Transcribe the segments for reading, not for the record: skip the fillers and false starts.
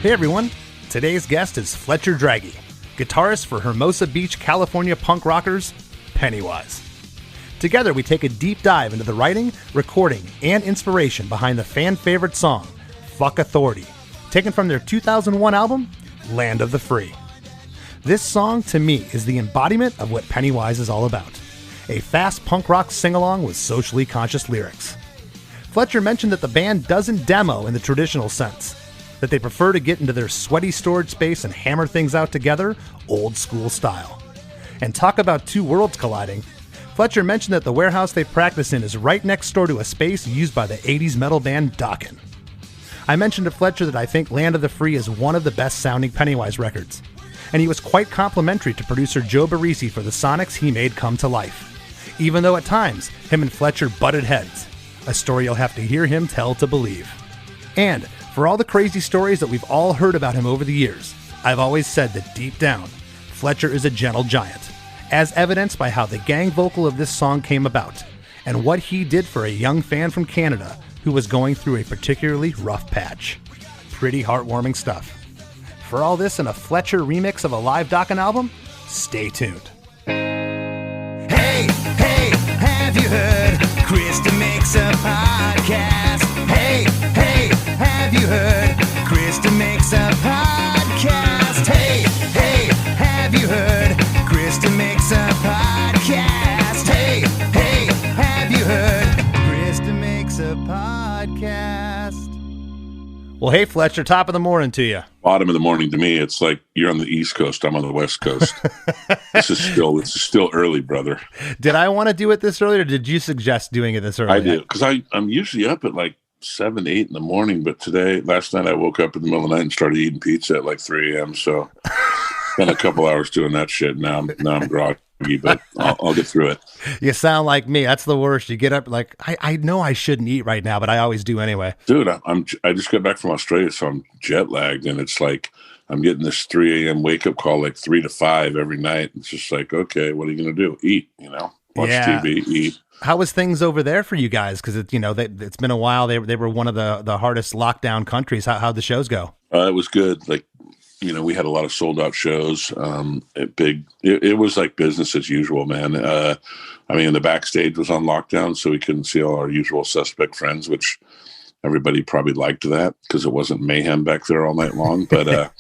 Hey everyone, today's guest is Fletcher Dragge, guitarist for Hermosa Beach, California punk rockers, Pennywise. Together we take a deep dive into the writing, recording, and inspiration behind the fan-favorite song, Fuck Authority, taken from their 2001 album, Land of the Free. This song, to me, is the embodiment of what Pennywise is all about. A fast punk rock sing-along with socially conscious lyrics. Fletcher mentioned that the band doesn't demo in the traditional sense, that they prefer to get into their sweaty storage space and hammer things out together, old school style. And talk about two worlds colliding, Fletcher mentioned that the warehouse they practice in is right next door to a space used by the 80s metal band Dokken. I mentioned to Fletcher that I think Land of the Free is one of the best sounding Pennywise records, and he was quite complimentary to producer Joe Barresi for the sonics he made come to life, even though at times him and Fletcher butted heads, a story you'll have to hear him tell to believe. And for all the crazy stories that we've all heard about him over the years, I've always said that deep down, Fletcher is a gentle giant, as evidenced by how the gang vocal of this song came about, and what he did for a young fan from Canada who was going through a particularly rough patch. Pretty heartwarming stuff. For all this and a Fletcher remix of a live Dokken album, stay tuned. Hey, have you heard? Krista makes a podcast. Hey, have you heard? Krista makes a podcast. Hey, have you heard? Krista makes a podcast. Hey, have you heard? Krista makes a podcast. Well, hey, Fletcher, top of the morning to you. Bottom of the morning to me. It's like you're on the East Coast. I'm on the West Coast. This is still early, brother. Did I want to do it this early, or did you suggest doing it this early? I do, because I'm usually up at like 7, 8 in the morning. But last night I woke up in the middle of the night and started eating pizza at like 3 a.m. So spent a couple hours doing that shit. Now I'm groggy, but I'll get through it. You sound like me. That's the worst. You get up like, I know I shouldn't eat right now, but I always do anyway. Dude, I just got back from Australia, so I'm jet lagged, and it's like I'm getting this 3 a.m. wake up call like 3 to 5 every night. It's just like, okay, what are you gonna do? Eat, watch TV, eat. How was things over there for you guys? Because it's been a while. They were one of the hardest lockdown countries. How'd the shows go? It was good. Like, we had a lot of sold out shows. It was like business as usual, man. The backstage was on lockdown, so we couldn't see all our usual suspect friends, which everybody probably liked that because it wasn't mayhem back there all night long. But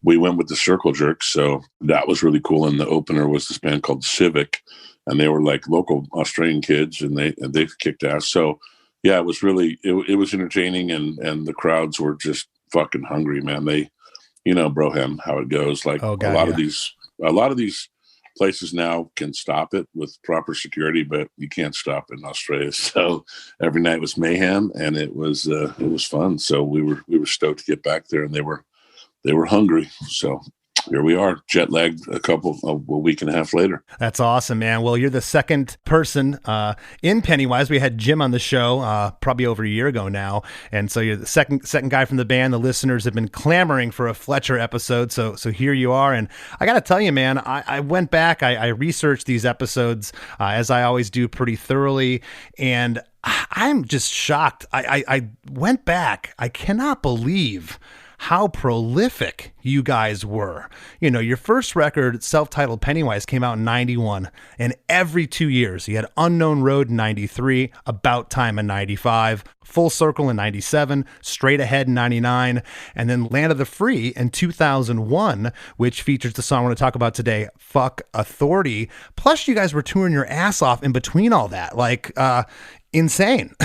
we went with the Circle Jerks, so that was really cool. And the opener was this band called Civic, and they were like local Australian kids, and they kicked ass. So yeah, it was really it was entertaining, and the crowds were just fucking hungry, man. They Broham, how it goes. Like a lot of these places now can stop it with proper security, but you can't stop it in Australia. So every night was mayhem, and it was fun. So we were stoked to get back there, and they were hungry. So here we are, jet lagged a week and a half later. That's awesome, man. Well, you're the second person in Pennywise. We had Jim on the show probably over a year ago now, and so you're the second guy from the band. The listeners have been clamoring for a Fletcher episode, so here you are. And I got to tell you, man, I went back, I researched these episodes as I always do pretty thoroughly, and I'm just shocked. I went back. I cannot believe how prolific you guys were. Your first record, self-titled Pennywise, came out in 91, and every 2 years you had Unknown Road in 93, About Time in 95, Full Circle in 97, Straight Ahead in 99, and then Land of the Free in 2001, which features the song we're going to talk about today, Fuck Authority. Plus you guys were touring your ass off in between all that, like insane.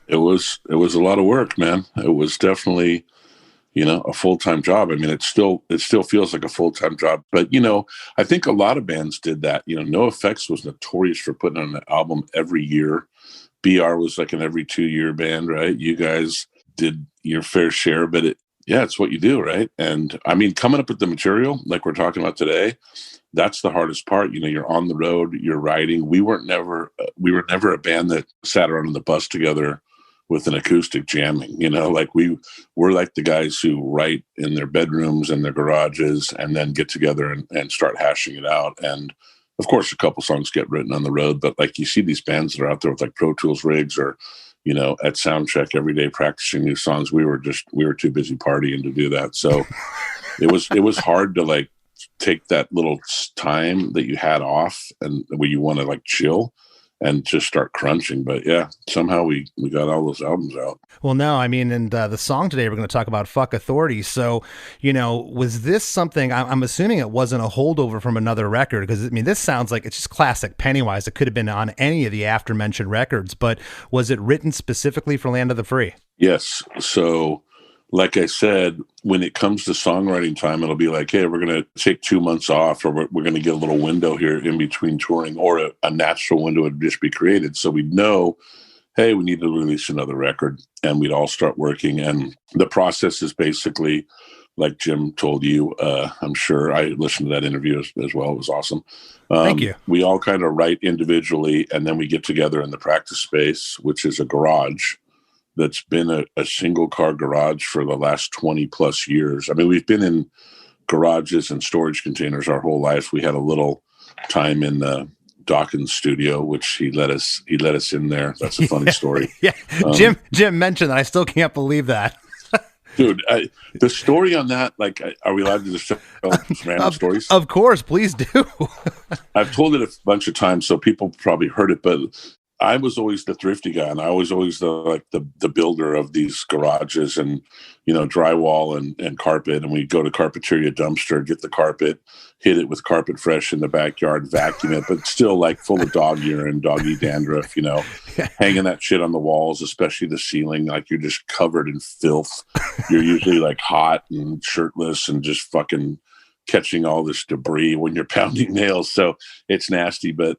It was a lot of work, man. It was definitely a full-time job. It still feels like a full-time job. But, I think a lot of bands did that. NoFX was notorious for putting on an album every year. BR was like an every 2-year band, right? You guys did your fair share, but it's what you do, right? And coming up with the material, like we're talking about today, that's the hardest part. You're on the road, you're writing. We were never a band that sat around on the bus together with an acoustic jamming, like we're like the guys who write in their bedrooms and their garages and then get together and start hashing it out. And of course, a couple songs get written on the road, but like you see these bands that are out there with like Pro Tools rigs or at sound check every day practicing new songs. We were too busy partying to do that. So it was hard to like take that little time that you had off and where you want to like chill and just start crunching. But yeah, somehow we got all those albums out. Well, no, I mean, and the song today, we're going to talk about Fuck Authority. So, was this something, I'm assuming it wasn't a holdover from another record, because I mean, this sounds like it's just classic Pennywise. It could have been on any of the after mentioned records, but was it written specifically for Land of the Free? Yes. So like I said, when it comes to songwriting time, it'll be like, hey, we're going to take 2 months off, or we're going to get a little window here in between touring, or a natural window would just be created. So we'd know, hey, we need to release another record, and we'd all start working. And the process is basically like Jim told you. I'm sure I listened to that interview as well. It was awesome. Thank you. We all kind of write individually, and then we get together in the practice space, which is a garage that's been a single car garage for the last 20 plus years. I mean, we've been in garages and storage containers our whole life. We had a little time in the Dawkins studio, which he let us in there. That's a funny story. Yeah. Jim mentioned that. I still can't believe that. Dude, the story on that, like, are we allowed to just tell random stories? Of course, please do. I've told it a bunch of times, so people probably heard it, but I was always the thrifty guy, and I was always the builder of these garages and, drywall and carpet. And we'd go to Carpeteria Dumpster, get the carpet, hit it with Carpet Fresh in the backyard, vacuum it, but still like full of dog urine, doggy dandruff, hanging that shit on the walls, especially the ceiling. Like you're just covered in filth. You're usually like hot and shirtless and just fucking catching all this debris when you're pounding nails. So it's nasty, but,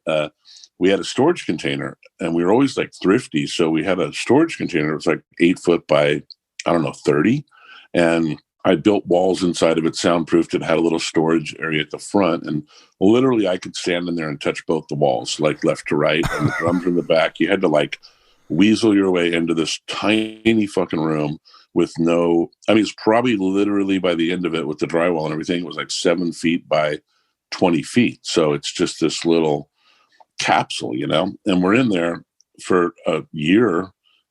we had a storage container, and we were always like thrifty. So we had a storage container. It was like 8 foot by, 30. And I built walls inside of it, soundproofed it, had a little storage area at the front. And literally I could stand in there and touch both the walls, like left to right, and the drums in the back. You had to like weasel your way into this tiny fucking room with it's probably literally by the end of it with the drywall and everything, it was like 7 feet by 20 feet. So it's just this little capsule, and we're in there for a year. I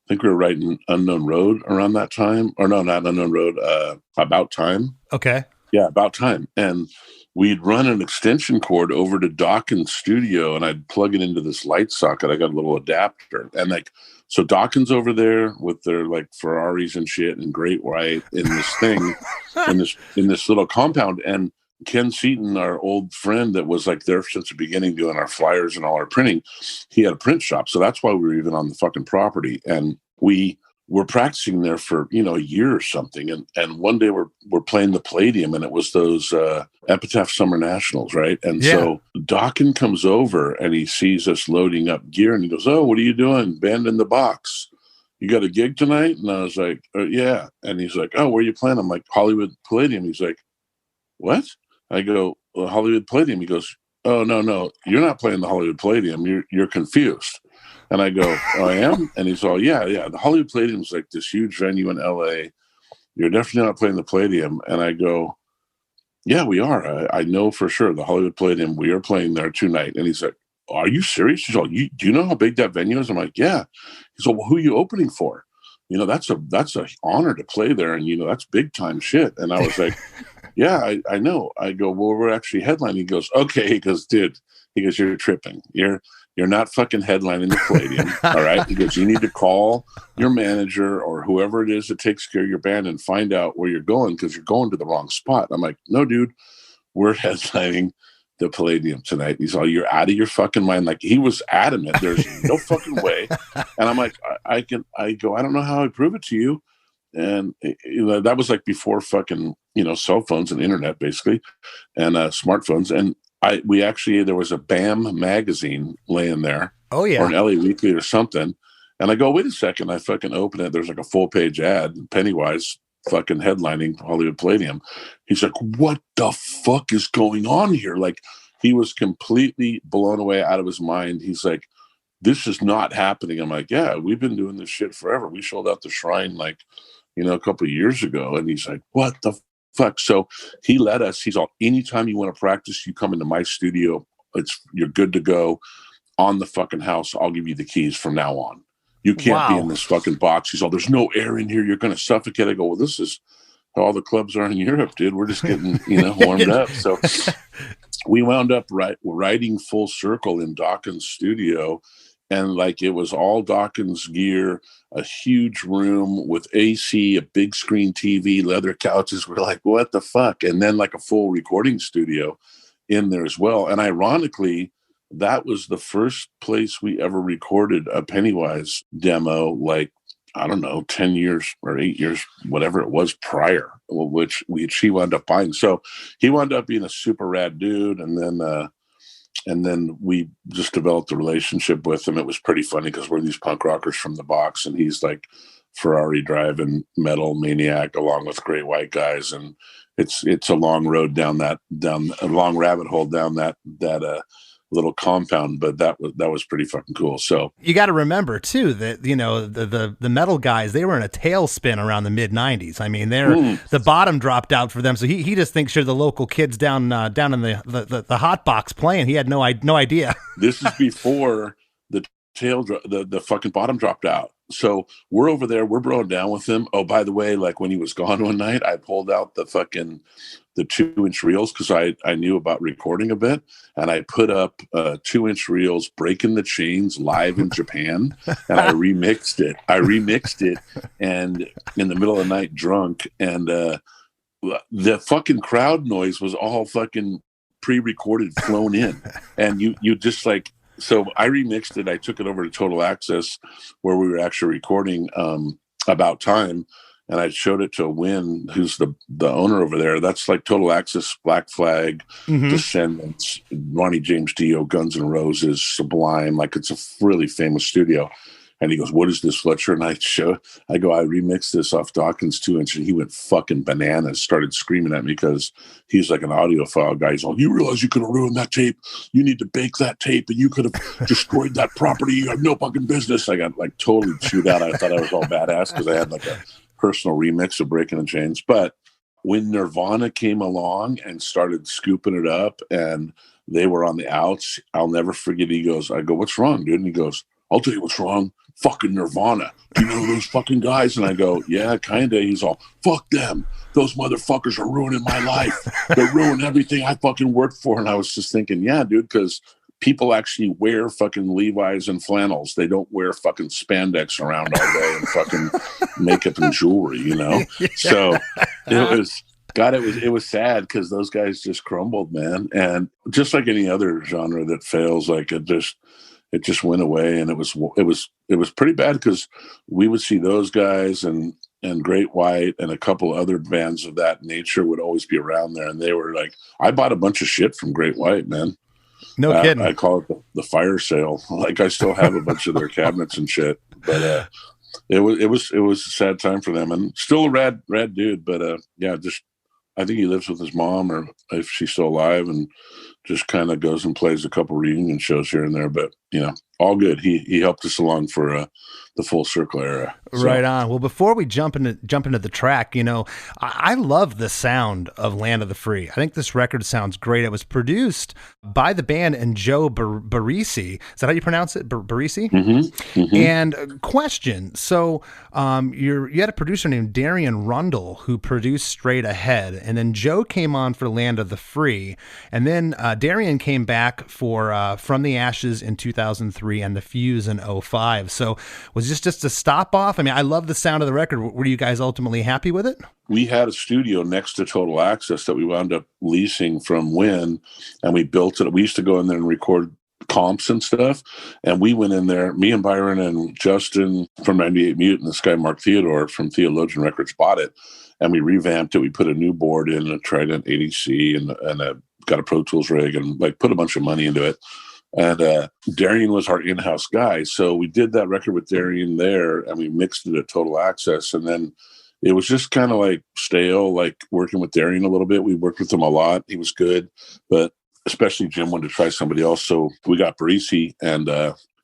think we were writing Unknown Road around that time, or no, not Unknown Road, About Time. Okay. Yeah, About Time. And we'd run an extension cord over to Dawkins' studio, and I'd plug it into this light socket. I got a little adapter, and so Dawkins over there with their like Ferraris and shit and Great White in this thing, in this little compound. And Ken Seaton, our old friend that was like there since the beginning doing our flyers and all our printing, he had a print shop. So that's why we were even on the fucking property. And we were practicing there for, a year or something. And one day we're playing the Palladium, and it was those Epitaph Summer Nationals, right? And so Dawkins comes over and he sees us loading up gear, and he goes, "Oh, what are you doing? Band in the Box. You got a gig tonight?" And I was like, "Yeah." And he's like, "Oh, where are you playing?" I'm like, "Hollywood Palladium." He's like, "What?" I go, "Well, Hollywood Palladium." He goes, "Oh, no, you're not playing the Hollywood Palladium. You're confused." And I go, "Oh, I am?" And he's all, yeah. The Hollywood Palladium is like this huge venue in LA. You're definitely not playing the Palladium. And I go, "Yeah, we are. I know for sure the Hollywood Palladium, we are playing there tonight." And he's like, "Are you serious?" He's all, do you know how big that venue is?" I'm like, "Yeah." He's all, "Well, who are you opening for? That's a honor to play there. And, that's big time shit." And I was like, "Yeah, I know." I go, "Well, we're actually headlining." He goes, "Okay." He goes, "Dude," he goes, "You're tripping. You're not fucking headlining the Palladium." All right. He goes, "You need to call your manager or whoever it is that takes care of your band and find out where you're going, because you're going to the wrong spot." I'm like, "No, dude, we're headlining the Palladium tonight." He's all, "You're out of your fucking mind." Like, he was adamant. There's no fucking way. And I'm like, I go, "I don't know how I prove it to you." And that was like before fucking, cell phones and internet, basically, and smartphones. And there was a BAM magazine laying there. Oh, yeah. Or an LA Weekly or something. And I go, "Wait a second." I fucking open it. There's like a full page ad, Pennywise fucking headlining Hollywood Palladium. He's like, "What the fuck is going on here?" Like, he was completely blown away, out of his mind. He's like, "This is not happening." I'm like, "Yeah, we've been doing this shit forever. We sold out the Shrine like, a couple of years ago." And he's like, "What the fuck?" So he let us. He's all, "Anytime you want to practice, you come into my studio. You're good to go on the fucking house. I'll give you the keys from now on." You can't be Wow. in this fucking box. He's all, there's no air in here. You're going to suffocate. I go, well, this is how all the clubs are in Europe, dude. We're just getting, warmed up. So we wound up writing Full Circle in Dawkins' studio. And like, it was all Dawkins gear, a huge room with AC, a big screen TV, leather couches. We're like, what the fuck? And then like a full recording studio in there as well. And ironically, that was the first place we ever recorded a Pennywise demo, like, I don't know, 10 years or 8 years, whatever it was prior, which she wound up buying. So he wound up being a super rad dude. And then we just developed a relationship with him. It was pretty funny because we're these punk rockers from the box, and he's like Ferrari driving metal maniac along with great white guys. And it's a long road down a long rabbit hole down that little compound, but that was pretty fucking cool. So you got to remember too that the metal guys, they were in a tailspin around the mid '90s. I mean, the bottom dropped out for them, so he just thinks you're the local kids down in the hot box playing. He had no idea. This is before the fucking bottom dropped out. So we're over there, we're broing down with him. Oh, by the way, like when he was gone one night, I pulled out the 2-inch reels because I knew about recording a bit, and I put up 2-inch reels, Breaking the Chains live in Japan, and I remixed it, and in the middle of the night, drunk, and the fucking crowd noise was all fucking pre-recorded, flown in, and you just like. So I remixed it. I took it over to Total Access, where we were actually recording About Time. And I showed it to Win, who's the owner over there. That's like Total Access, Black Flag, Descendants, Ronnie James Dio, Guns N' Roses, Sublime. Like, it's a really famous studio. And he goes, what is this, Fletcher? And I go, I remixed this off Dawkins 2-inch. And he went fucking bananas, started screaming at me because he's like an audiophile guy. He's all, you realize you could have ruined that tape? You need to bake that tape, and you could have destroyed that property. You have no fucking business. I got like totally chewed out. I thought I was all badass because I had like a personal remix of Breaking the Chains. But when Nirvana came along and started scooping it up and they were on the outs, I'll never forget. I go, what's wrong, dude? And he goes, I'll tell you what's wrong. Fucking Nirvana. Do you know those fucking guys? And I go, yeah, kind of. He's all, fuck them. Those motherfuckers are ruining my life. They're ruining everything I fucking worked for. And I was just thinking, yeah, dude, because people actually wear fucking Levi's and flannels. They don't wear fucking spandex around all day and fucking makeup and jewelry, Yeah. So it was sad because those guys just crumbled, man. And just like any other genre that fails, like it just went away. And it was pretty bad because we would see those guys and Great White and a couple other bands of that nature would always be around there. And they were like, I bought a bunch of shit from Great White, man. No kidding. I call it the fire sale. Like, I still have a bunch of their cabinets and shit, but it was a sad time for them, and still a rad dude. But yeah, just I think he lives with his mom, or if she's still alive, and just kind of goes and plays a couple reunion shows here and there. But all good. He helped us along for the Full Circle era. So. Right on. Well, before we jump into the track, I love the sound of Land of the Free. I think this record sounds great. It was produced by the band and Joe Barresi. Is that how you pronounce it? Barresi? Mm-hmm. Mm-hmm. And question. So you had a producer named Darian Rundle who produced Straight Ahead, and then Joe came on for Land of the Free, and then Darian came back for From the Ashes in 2003 and The Fuse in 2005. So was this just a stop off? I mean, I love the sound of the record. Were you guys ultimately happy with it? We had a studio next to Total Access that we wound up leasing from Win, and we built it. We used to go in there and record comps and stuff, and we went in there, me and Byron and Justin from 98 Mute and this guy Mark Theodore from Theologian Records bought it, and we revamped it. We put a new board in, a Trident 80C, and got a Pro Tools rig, and like put a bunch of money into it. And Darian was our in-house guy. So we did that record with Darian there, and we mixed it at Total Access. And then it was just kind of like stale, like working with Darian a little bit. We worked with him a lot. He was good, but especially Jim wanted to try somebody else. So we got Barresi, and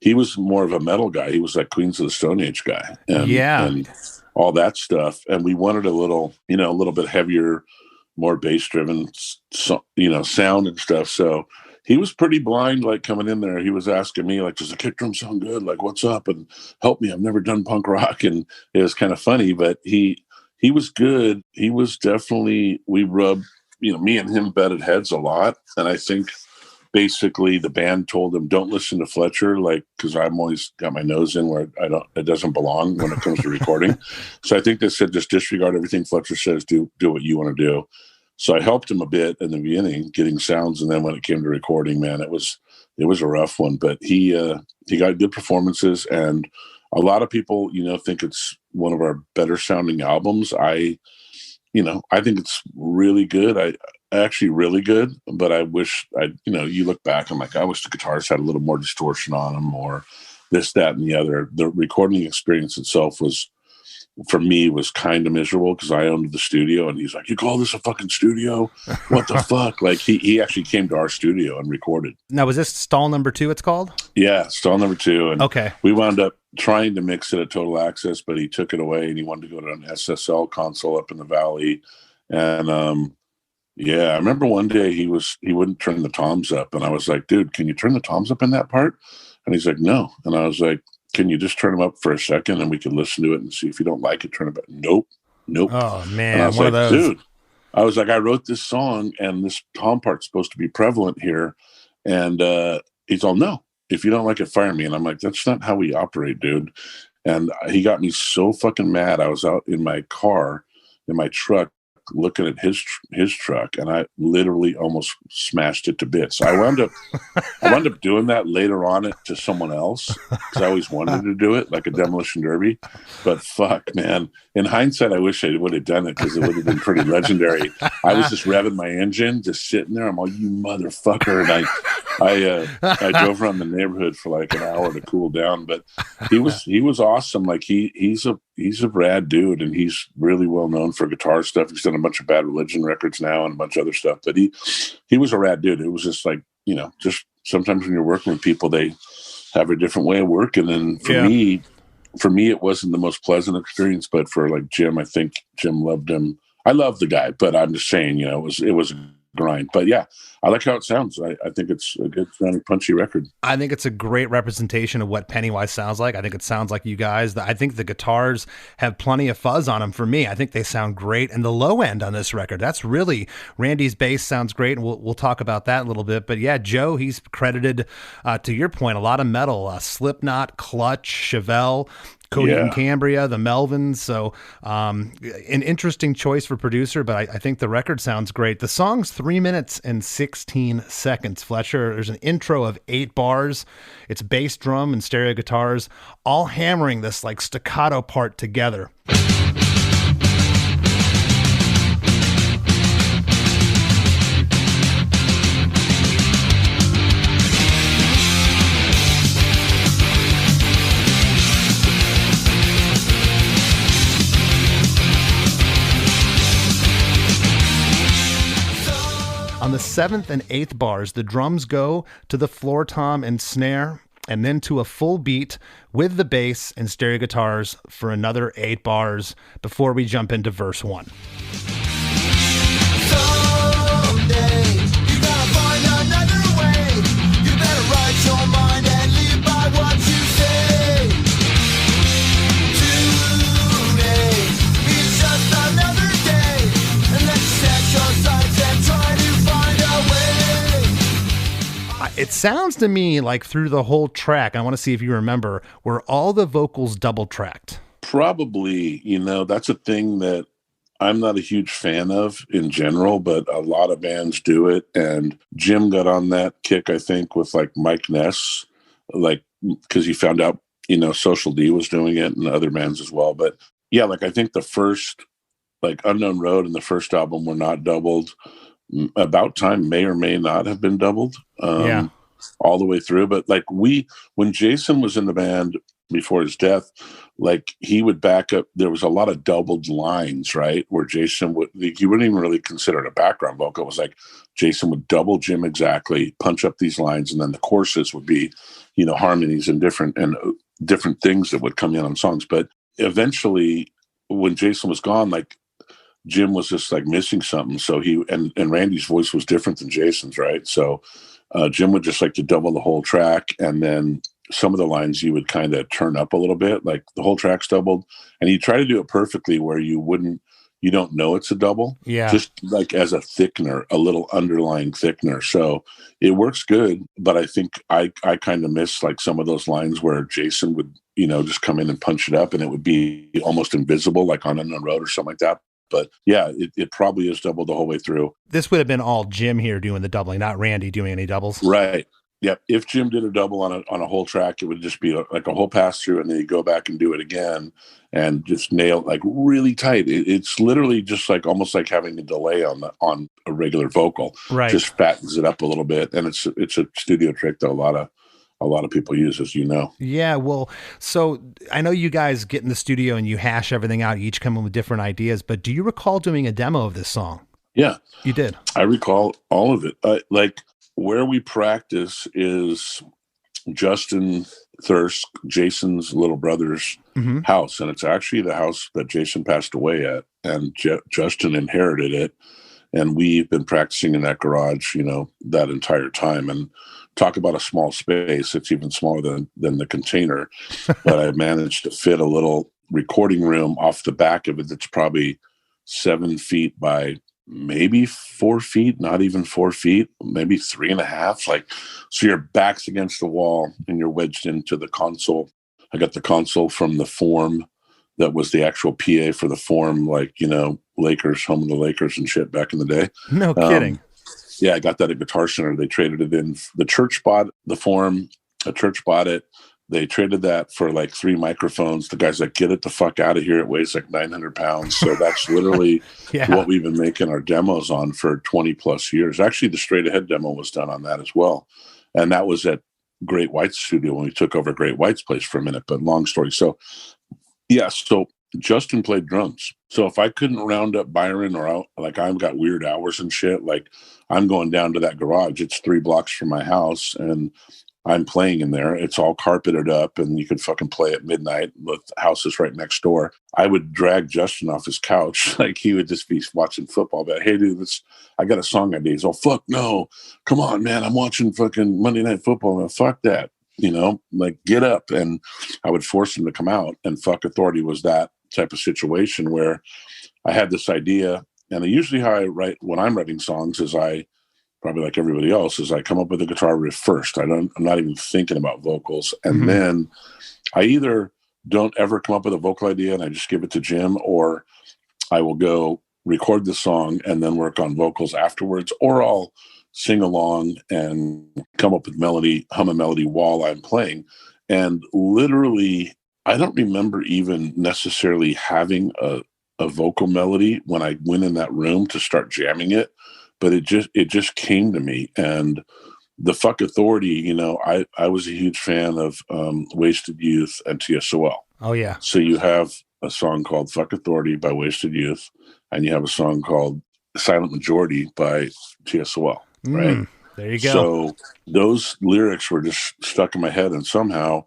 he was more of a metal guy. He was like Queens of the Stone Age guy. And all that stuff. And we wanted a little bit heavier, more bass driven, sound and stuff. So he was pretty blind, like coming in there. He was asking me, like, does the kick drum sound good? Like, what's up? And help me. I've never done punk rock. And it was kind of funny, but he was good. He was definitely, we rubbed, me and him butted heads a lot. And I think basically the band told him, don't listen to Fletcher, like, because I'm always got my nose in where it doesn't belong when it comes to recording. So I think they said, just disregard everything Fletcher says, do what you want to do. So I helped him a bit in the beginning, getting sounds, and then when it came to recording, man, it was a rough one. But he got good performances, and a lot of people, think it's one of our better sounding albums. I think it's really good. I actually really good, but I wish you look back, I'm like, I wish the guitars had a little more distortion on them, or this, that, and the other. The recording experience itself was kind of miserable because I owned the studio, and he's like, you call this a fucking studio? What the fuck? Like he actually came to our studio and recorded. Now, was this stall number 2 it's called? Yeah, stall number 2. And okay, we wound up trying to mix it at Total Access, but he took it away and he wanted to go to an SSL console up in the Valley. And I remember one day he wouldn't turn the toms up, and I was like, dude, can you turn the toms up in that part? And he's like, no. And I was like, can you just turn them up for a second and we can listen to it and see if you don't like it, turn it back? Nope. Oh man. And I was one like, of those. dude, I was like, I wrote this song and this tom part's supposed to be prevalent here. And he's all, no, if you don't like it, fire me. And I'm like, that's not how we operate, dude. And he got me so fucking mad. I was out in my car, in my truck, looking at his truck, and I literally almost smashed it to bits. I wound up doing that later on to someone else, because I always wanted to do it, like a demolition derby. But fuck, man, in hindsight, I wish I would have done it, because it would have been pretty legendary. I was just revving my engine, just sitting there. I'm all, you motherfucker, and I drove around the neighborhood for like an hour to cool down. But he was awesome. Like he's a rad dude, and he's really well known for guitar stuff. He's done a bunch of Bad Religion records now and a bunch of other stuff. But he was a rad dude. It was just like, just sometimes when you're working with people, they have a different way of working. And for me, it wasn't the most pleasant experience. But for like Jim, I think Jim loved him. I love the guy, but I'm just saying, it was a grind. But yeah, I like how it sounds. I think it's a good sounding, punchy record. I think it's a great representation of what Pennywise sounds like. I think it sounds like you guys. I think the guitars have plenty of fuzz on them for me. I think they sound great. And the low end on this record, that's really, Randy's bass sounds great. And we'll talk about that in a little bit. But yeah, Joe, he's credited, to your point, a lot of metal, Slipknot, Clutch, Chevelle, Cody and Cambria, the Melvins. So an interesting choice for producer, but I think the record sounds great. The song's 3 minutes and 16 seconds, Fletcher. There's an intro of 8 bars. It's bass, drum, and stereo guitars, all hammering this like staccato part together. On the 7th and 8th bars, the drums go to the floor tom and snare, and then to a full beat with the bass and stereo guitars for another 8 bars before we jump into verse 1. Someday, you gotta find another way. You better write your mind and live by what you say. Today is just another day, and let's set your sights and try to find a way. It sounds to me like through the whole track, I want to see if you remember, were all the vocals double tracked? Probably, that's a thing that I'm not a huge fan of in general, but a lot of bands do it. And Jim got on that kick, I think, with like Mike Ness, like, because he found out, Social D was doing it and other bands as well. But yeah, like I think the first, like Unknown Road and the first album were not doubled. About Time may or may not have been doubled all the way through. But like when Jason was in the band before his death, like he would back up. There was a lot of doubled lines, right? Where Jason you wouldn't even really consider it a background vocal. It was like Jason would double Jim exactly, punch up these lines, and then the choruses would be, harmonies and different things that would come in on songs. But eventually when Jason was gone, like Jim was just like missing something. So and Randy's voice was different than Jason's, right? So Jim would just like to double the whole track, and then some of the lines you would kind of turn up a little bit, like the whole track's doubled, and you try to do it perfectly where you don't know it's a double, Yeah. just like as a thickener, a little underlying thickener. So it works good, but I think I kind of miss like some of those lines where Jason would, just come in and punch it up, and it would be almost invisible, like on Unknown Road or something like that. But yeah, it probably is doubled the whole way through. This would have been all Jim here doing the doubling, not Randy doing any doubles. Right. Yep. If Jim did a double on a whole track, it would just be like a whole pass through, and then you go back and do it again and just nail it like really tight. It's literally just like almost like having a delay on a regular vocal. Right. Just fattens it up a little bit, and it's a studio trick that a lot of people use, as you know. Yeah, well, so I know you guys get in the studio and you hash everything out. You each come in with different ideas, but do you recall doing a demo of this song? Yeah, you did. I recall all of it. Like where we practice is Justin Thirsk, Jason's little brother's house, and it's actually the house that Jason passed away at, and Justin inherited it, and we've been practicing in that garage, that entire time. And talk about a small space. It's even smaller than the container, but I managed to fit a little recording room off the back of it that's probably 7 feet by maybe 4 feet, not even 4 feet, maybe 3.5. Like, so your back's against the wall and you're wedged into the console. I got the console from the Forum that was the actual PA for the Forum, like, Lakers, home of the Lakers and shit back in the day. No kidding. Yeah, I got that at Guitar Center. They traded it in. The church bought the Forum. A church bought it. They traded that for like 3 microphones. The guy's like, get it the fuck out of here. It weighs like 900 pounds. So that's literally what we've been making our demos on for 20 plus years. Actually, the Straight Ahead demo was done on that as well. And that was at Great White's studio when we took over Great White's place for a minute, but long story. So, so Justin played drums. So if I couldn't round up Byron, or like I've got weird hours and shit, like I'm going down to that garage. It's 3 blocks from my house, and I'm playing in there. It's all carpeted up, and you could fucking play at midnight. The house is right next door. I would drag Justin off his couch. Like he would just be watching football. But hey, dude, I got a song idea. He's all, fuck no. Come on, man. I'm watching fucking Monday Night Football. Man. Fuck that. Like get up. And I would force him to come out. And Fuck Authority was that type of situation where I had this idea. And usually how I write when I'm writing songs is probably like everybody else, is I come up with a guitar riff first. I'm not even thinking about vocals. And then I either don't ever come up with a vocal idea and I just give it to Jim, or I will go record the song and then work on vocals afterwards, or I'll sing along and come up with melody, hum a melody while I'm playing. And literally, I don't remember even necessarily having a vocal melody when I went in that room to start jamming it. But it just came to me. And the Fuck Authority, I was a huge fan of Wasted Youth and TSOL. Oh, yeah. So you have a song called Fuck Authority by Wasted Youth, and you have a song called Silent Majority by TSOL, right? There you go. So those lyrics were just stuck in my head, and somehow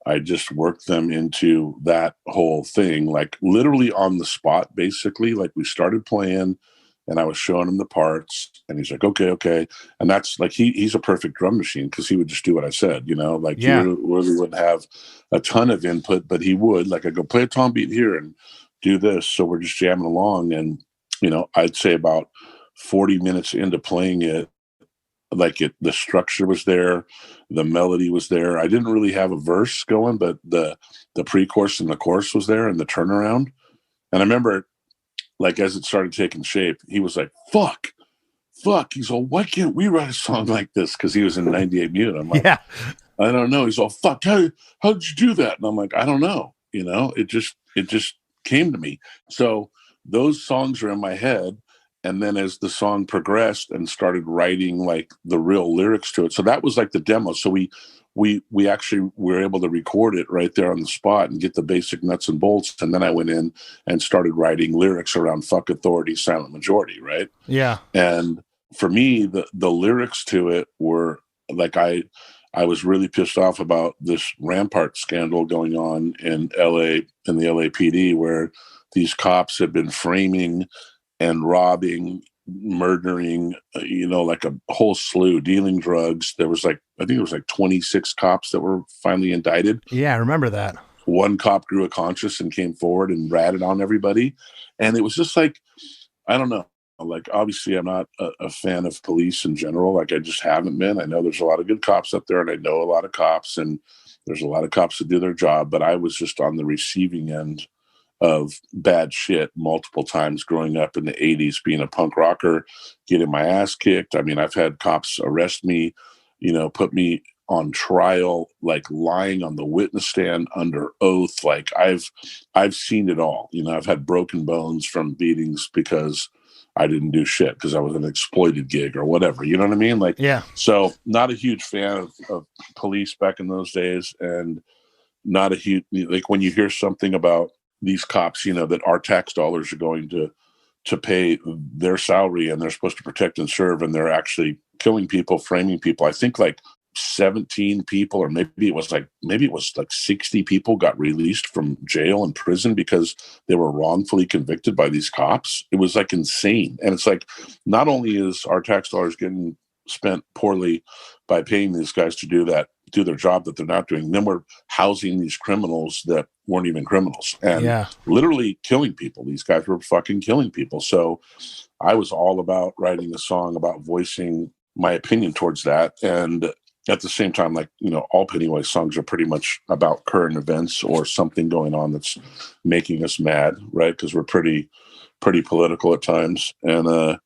I just worked them into that whole thing, like literally on the spot, basically. Like we started playing, and I was showing him the parts, and he's like, okay. And that's like, he's a perfect drum machine, because he would just do what I said, he really wouldn't have a ton of input, but he would. Like I go, play a tom beat here and do this. So we're just jamming along. And, I'd say about 40 minutes into playing it, the structure was there, the melody was there. I didn't really have a verse going, but the pre-chorus and the chorus was there, and the turnaround. And I remember, like, as it started taking shape, he was like, fuck. He's all, why can't we write a song like this? Because he was in 98 Mute. I'm like, I don't know. He's all, fuck, how did you do that? And I'm like, I don't know. It just came to me. So those songs are in my head. And then as the song progressed and started writing like the real lyrics to it. So that was like the demo. So we actually were able to record it right there on the spot and get the basic nuts and bolts. And then I went in and started writing lyrics around Fuck Authority, Silent Majority, right? Yeah. And for me, the lyrics to it were like, I was really pissed off about this Rampart scandal going on in LA, in the LAPD, where these cops had been framing and robbing murdering, like a whole slew, dealing drugs. There was I think it was 26 cops that were finally indicted. Yeah, I remember that. One cop grew a conscience and came forward and ratted on everybody. And it was just I don't know. Obviously, I'm not a fan of police in general. I just haven't been. I know there's a lot of good cops up there, and I know a lot of cops, and there's a lot of cops that do their job. But I was just on the receiving end of bad shit multiple times growing up in the 80s, being a punk rocker, getting my ass kicked. I mean, I've had cops arrest me, put me on trial, lying on the witness stand under oath. I've seen it all. I've had broken bones from beatings because I didn't do shit, because I was an exploited gig or whatever. You know what I mean? Yeah. So not a huge fan of police back in those days, and not a huge, when you hear something about these cops, that our tax dollars are going to pay their salary, and they're supposed to protect and serve, and they're actually killing people, framing people. I think 17 people, or maybe it was 60 people got released from jail and prison because they were wrongfully convicted by these cops. It was insane. And it's not only is our tax dollars getting spent poorly by paying these guys to do their job that they're not doing, then we're housing these criminals that weren't even criminals, and literally killing people. These guys were fucking killing people. So I was all about writing a song about voicing my opinion towards that. And at the same time, all Pennywise songs are pretty much about current events or something going on that's making us mad, right? Because we're pretty political at times. And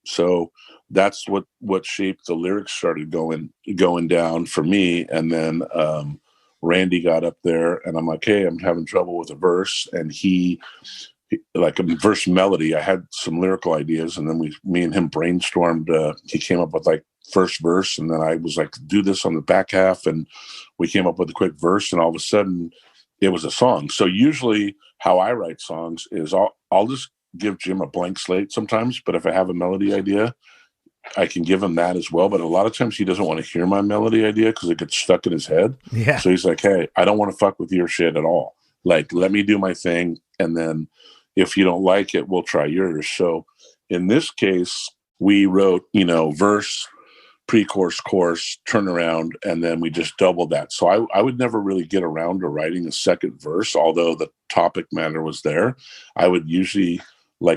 so that's what shaped the lyrics started going down for me. And then Randy got up there, and I'm like, hey, I'm having trouble with a verse. And he a verse melody. I had some lyrical ideas, and then me and him brainstormed. He came up with first verse, and then I was do this on the back half, and we came up with a quick verse, and all of a sudden it was a song. So usually how I write songs is I'll just give Jim a blank slate sometimes, but if I have a melody idea, I can give him that as well. But a lot of times he doesn't want to hear my melody idea because it gets stuck in his head. Yeah. So he's like, hey, I don't want to fuck with your shit at all. Let me do my thing, and then if you don't like it, we'll try yours. So in this case, we wrote, verse, pre-chorus, chorus, turnaround, and then we just doubled that. So I would never really get around to writing a second verse, although the topic matter was there. I would usually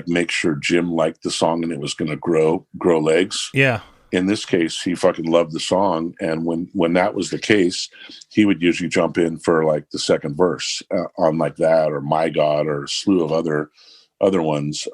make sure Jim liked the song and it was going to grow legs. Yeah. In this case, he fucking loved the song, and when that was the case, he would usually jump in for the second verse on that, or My God, or a slew of other ones.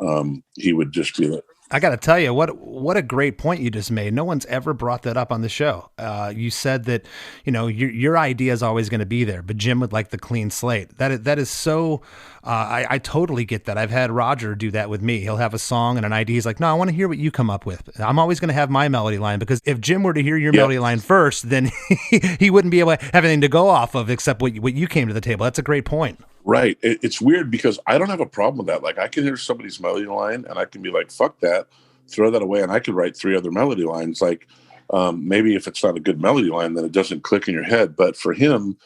He would just be like, I got to tell you, what a great point you just made. No one's ever brought that up on the show. You said that, your idea is always going to be there, but Jim would like the clean slate. That is so, I totally get that. I've had Roger do that with me. He'll have a song and an idea. He's like, no, I want to hear what you come up with. I'm always going to have my melody line, because if Jim were to hear your melody line first, then he wouldn't be able to have anything to go off of except what you came to the table. That's a great point. Right. It's weird because I don't have a problem with that. I can hear somebody's melody line and I can be like, fuck that, throw that away. And I could write 3 other melody lines. Maybe if it's not a good melody line, then it doesn't click in your head. But for him,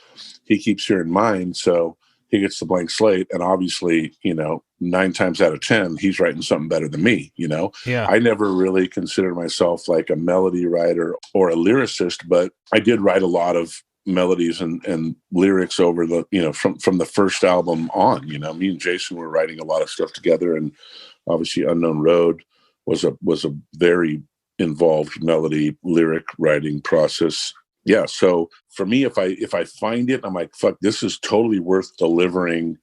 he keeps hearing mine. So he gets the blank slate. And obviously, 9 times out of 10, he's writing something better than me. Yeah. I never really considered myself a melody writer or a lyricist, but I did write a lot of melodies and lyrics over the from the first album on. Me and Jason were writing a lot of stuff together, and obviously Unknown Road was a very involved melody lyric writing process. Yeah, so for me, if I find it, I'm like, fuck, this is totally worth delivering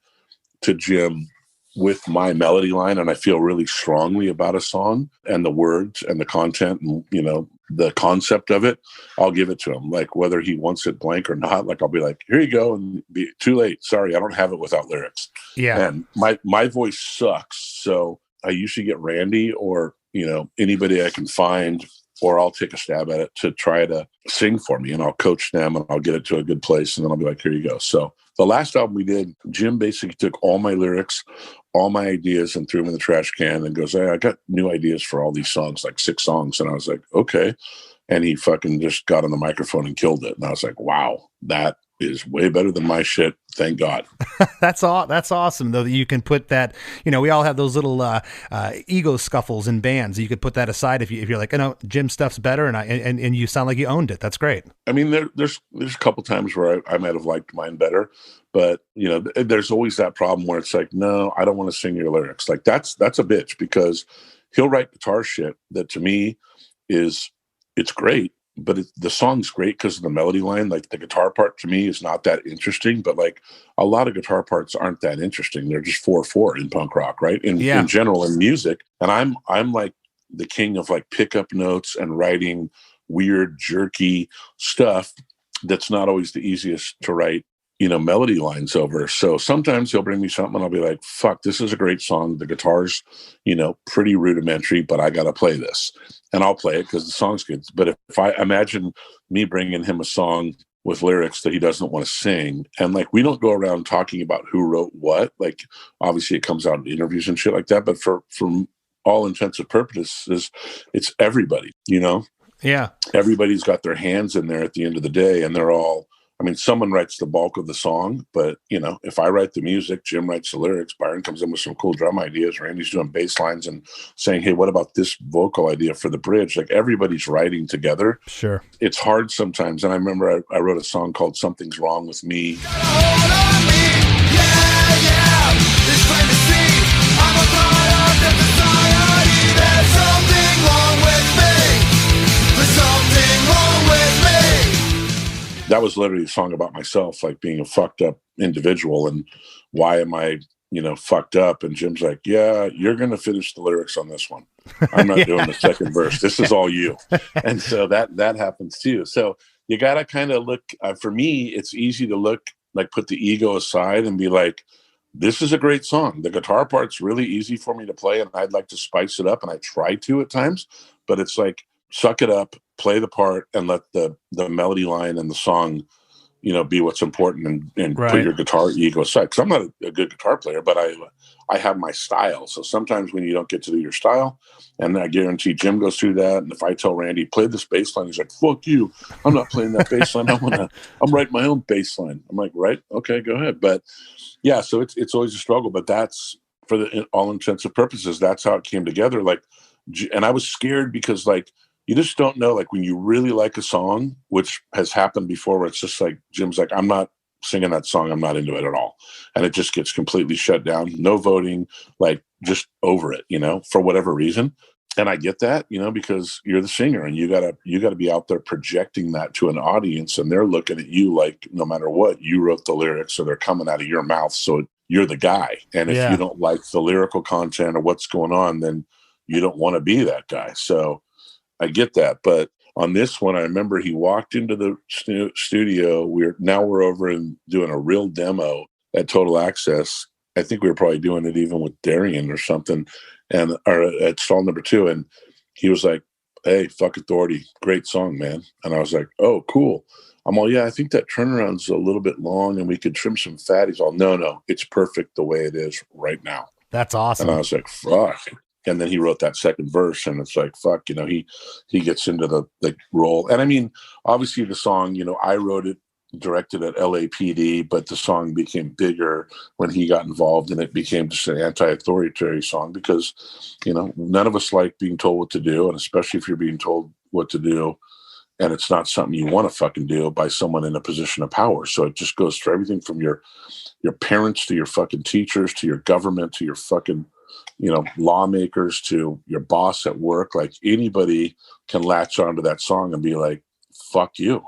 to Jim with my melody line, and I feel really strongly about a song and the words and the content and the concept of it, I'll give it to him. Whether he wants it blank or not, I'll be like, here you go, and be too late. Sorry, I don't have it without lyrics. Yeah. And my voice sucks, so I usually get Randy or anybody I can find, or I'll take a stab at it to try to sing for me, and I'll coach them and I'll get it to a good place, and then I'll be like, here you go. So the last album we did, Jim basically took all my lyrics, all my ideas, and threw them in the trash can and goes, hey, I got new ideas for all these songs, 6 songs. And I was like, okay. And he fucking just got on the microphone and killed it. And I was like, wow, that is way better than my shit. Thank God. That's awesome, though, that you can put that, we all have those little ego scuffles in bands. You could put that aside if you're like, Jim's stuff's better, and you sound like you owned it. That's great. I mean, there's a couple times where I might have liked mine better, but there's always that problem where it's like, no, I don't want to sing your lyrics. Like that's a bitch, because he'll write guitar shit that to me it's great. But the song's great because of the melody line. Like the guitar part to me is not that interesting, but like a lot of guitar parts aren't that interesting. They're just 4/4 in punk rock, right? In general, in music. And I'm like the king of like pickup notes and writing weird, jerky stuff that's not always the easiest to write, melody lines over. So sometimes he'll bring me something and I'll be like, fuck, this is a great song. The guitar's, pretty rudimentary, but I got to play this. And I'll play it because the song's good. But if I imagine me bringing him a song with lyrics that he doesn't want to sing, and like, we don't go around talking about who wrote what, like, obviously it comes out in interviews and shit like that. But from all intents and purposes, it's everybody, Yeah. Everybody's got their hands in there at the end of the day, and they're all, someone writes the bulk of the song, but if I write the music, Jim writes the lyrics, Byron comes in with some cool drum ideas, Randy's doing bass lines and saying, hey, what about this vocal idea for the bridge? Like everybody's writing together. Sure. It's hard sometimes. And I remember I wrote a song called Something's Wrong with Me. That was literally a song about myself, like being a fucked up individual and why am I, fucked up? And Jim's like, yeah, you're going to finish the lyrics on this one. I'm not doing the second verse. This is all you. And so that happens too. So you got to kind of look, for me, it's easy to look, like put the ego aside and be like, this is a great song. The guitar part's really easy for me to play and I'd like to spice it up. And I try to at times, but it's like, suck it up, play the part, and let the melody line and the song, be what's important, and right. Put your guitar ego aside. Because I'm not a good guitar player, but I have my style. So sometimes when you don't get to do your style, and I guarantee Jim goes through that. And if I tell Randy, play this bass line, he's like, fuck you. I'm not playing that bass line. I'm writing my own bass line. I'm like, right? Okay, go ahead. But yeah, so it's always a struggle, but that's, for all intents and purposes, that's how it came together. Like, and I was scared because like, you just don't know, like when you really like a song, which has happened before, where it's just like, Jim's like, I'm not singing that song. I'm not into it at all. And it just gets completely shut down. No voting, like just over it, for whatever reason. And I get that, because you're the singer and you gotta be out there projecting that to an audience, and they're looking at you like, no matter what, you wrote the lyrics, so they're coming out of your mouth. So you're the guy. And if you don't like the lyrical content or what's going on, then you don't want to be that guy. So I get that. But on this one, I remember he walked into the studio. We're over and doing a real demo at Total Access. I think we were probably doing it even with Darian or something, or at stall number 2. And he was like, hey, fuck Authority. Great song, man. And I was like, oh, cool. I'm all, yeah, I think that turnaround's a little bit long and we could trim some fat. He's all, no, it's perfect the way it is right now. That's awesome. And I was like, fuck. And then he wrote that second verse, and it's like, fuck, he gets into the role. And obviously the song, I wrote it, directed at LAPD, but the song became bigger when he got involved, and it became just an anti-authoritarian song because, none of us like being told what to do. And especially if you're being told what to do and it's not something you want to fucking do by someone in a position of power. So it just goes for everything from your parents to your fucking teachers, to your government, to your fucking, lawmakers, to your boss at work. Like anybody can latch onto that song and be like, fuck you,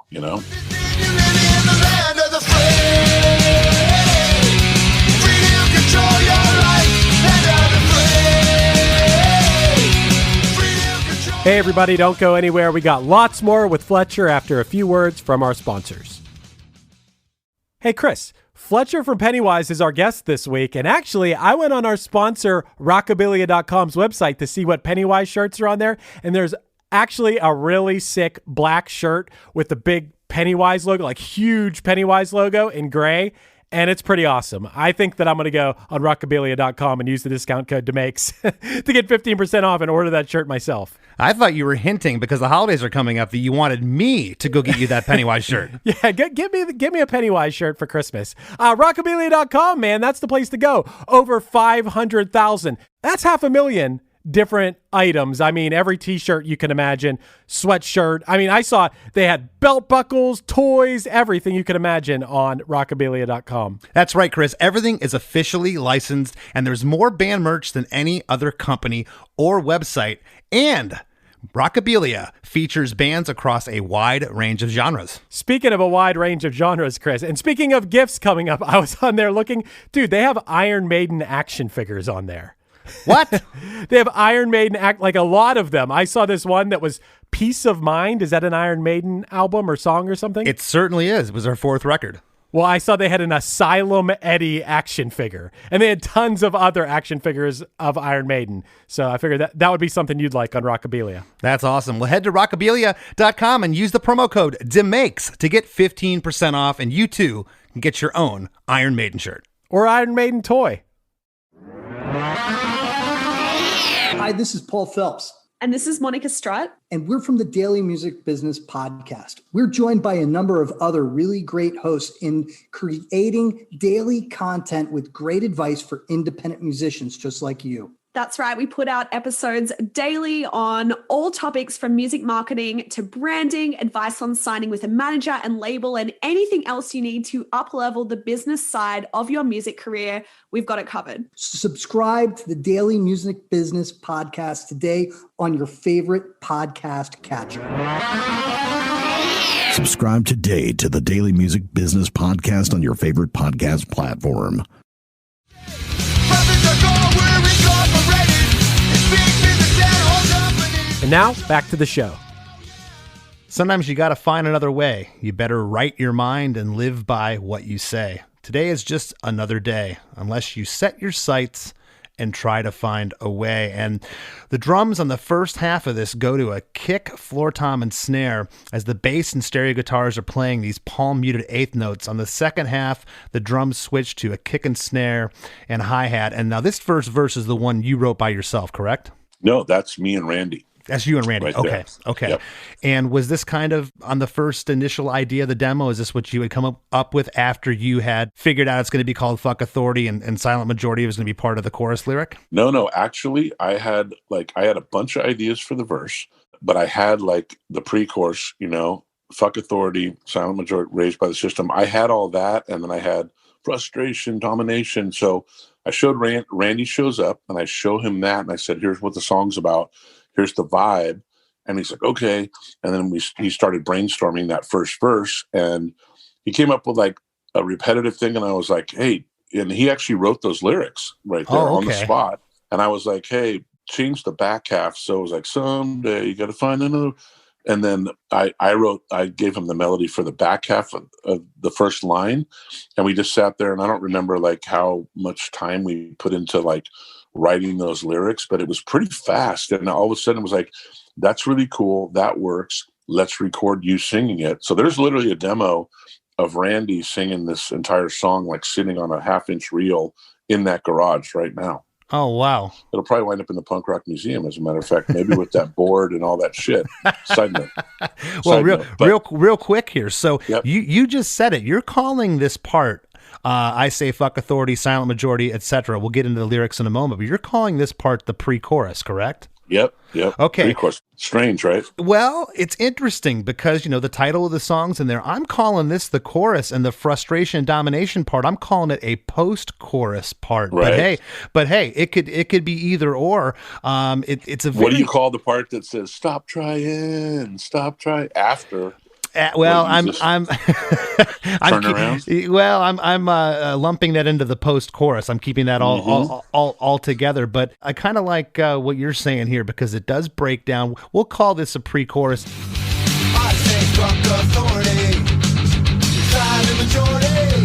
Hey everybody, don't go anywhere. We got lots more with Fletcher after a few words from our sponsors. Hey Chris, Fletcher from Pennywise is our guest this week, and actually I went on our sponsor Rockabilia.com's website to see what Pennywise shirts are on there, and there's actually a really sick black shirt with the big Pennywise logo, like huge Pennywise logo in gray, and it's pretty awesome. I think that I'm going to go on rockabilia.com and use the discount code DeMakes to get 15% off and order that shirt myself. I thought you were hinting because the holidays are coming up that you wanted me to go get you that Pennywise shirt. Yeah, give me a Pennywise shirt for Christmas. Rockabilia.com, man, that's the place to go. Over 500,000. That's 500,000 different items. I mean, every t-shirt you can imagine, sweatshirt. I mean, I saw they had belt buckles, toys, everything you can imagine on rockabilia.com. That's right, Chris. Everything is officially licensed, and there's more band merch than any other company or website. And Rockabilia features bands across a wide range of genres. Speaking of a wide range of genres, Chris, and speaking of gifts coming up, I was on there looking. Dude, they have Iron Maiden action figures on there. What? They have Iron Maiden like a lot of them. I saw this one that was Peace of Mind. Is that an Iron Maiden album or song or something? It certainly is. It was their fourth record. Well, I saw they had an Asylum Eddie action figure, and they had tons of other action figures of Iron Maiden. So I figured that would be something you'd like on Rockabilia. That's awesome. Well, head to rockabilia.com and use the promo code DeMakes to get 15% off, and you too can get your own Iron Maiden shirt. Or Iron Maiden toy. Hi, this is Paul Phelps. And this is Monica Strutt. And we're from the Daily Music Business Podcast. We're joined by a number of other really great hosts in creating daily content with great advice for independent musicians just like you. That's right. We put out episodes daily on all topics from music marketing to branding, advice on signing with a manager and label, and anything else you need to up-level the business side of your music career. We've got it covered. Subscribe to the Daily Music Business Podcast today on your favorite podcast catcher. Subscribe today to the Daily Music Business Podcast on your favorite podcast platform. And now, back to the show. Sometimes you got to find another way. You better write your mind and live by what you say. Today is just another day, unless you set your sights and try to find a way. And the drums on the first half of this go to a kick, floor tom, and snare as the bass and stereo guitars are playing these palm muted eighth notes. On the second half, the drums switch to a kick and snare and hi-hat. And now this first verse is the one you wrote by yourself, correct? No, that's me and Randy. That's you and Randy. Right Okay. there. Okay. Yep. And was this kind of on the first initial idea of the demo? Is this what you had come up with after you had figured out it's going to be called Fuck Authority and Silent Majority was going to be part of the chorus lyric? No. Actually, I had a bunch of ideas for the verse, but I had like the pre-chorus, Fuck Authority, Silent Majority, Raised by the System. I had all that, and then I had frustration, domination. So I showed Randy shows up, and I show him that, and I said, here's what the song's about. Here's the vibe. And he's like, okay. And then he started brainstorming that first verse, and he came up with like a repetitive thing. And I was like, hey, and he actually wrote those lyrics right there on the spot. And I was like, hey, change the back half. So it was like, someday you got to find another. And then I gave him the melody for the back half of the first line. And we just sat there, and I don't remember like how much time we put into like writing those lyrics, but it was pretty fast. And all of a sudden it was like, that's really cool. That works. Let's record you singing it. So there's literally a demo of Randy singing this entire song, like sitting on a 1/2-inch reel in that garage right now. Oh, wow. It'll probably wind up in the Punk Rock Museum, as a matter of fact, maybe with that board and all that shit. Side note. Well, real quick here. So Yep. you just said it. You're calling this part, I say Fuck Authority, Silent Majority, etc. We'll get into the lyrics in a moment, but you're calling this part the pre-chorus, correct? Yep. Okay. Pre-chorus. Strange, right? Well, it's interesting because, the title of the song's in there. I'm calling this the chorus, and the frustration and domination part, I'm calling it a post-chorus part. Right. But hey, it could be either or. It's a very... What do you call the part that says, stop trying after? I'm Turn around. Well, I'm lumping that into the post chorus. I'm keeping that all together. But I kind of like what you're saying here because it does break down. We'll call this a pre-chorus. I say fuck authority, silent majority,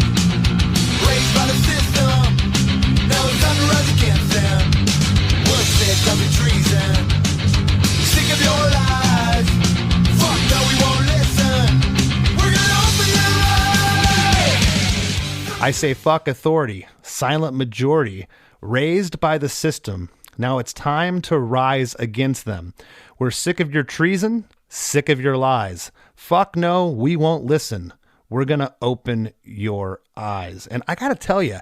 raised by the system, no time to rise against them. We're sick of the treason, sick of your lies. Fuck no, we won't listen. We're gonna open your eyes. I say fuck authority, silent majority, raised by the system. Now it's time to rise against them. We're sick of your treason, sick of your lies. Fuck no, we won't listen. We're going to open your eyes. And I got to tell you,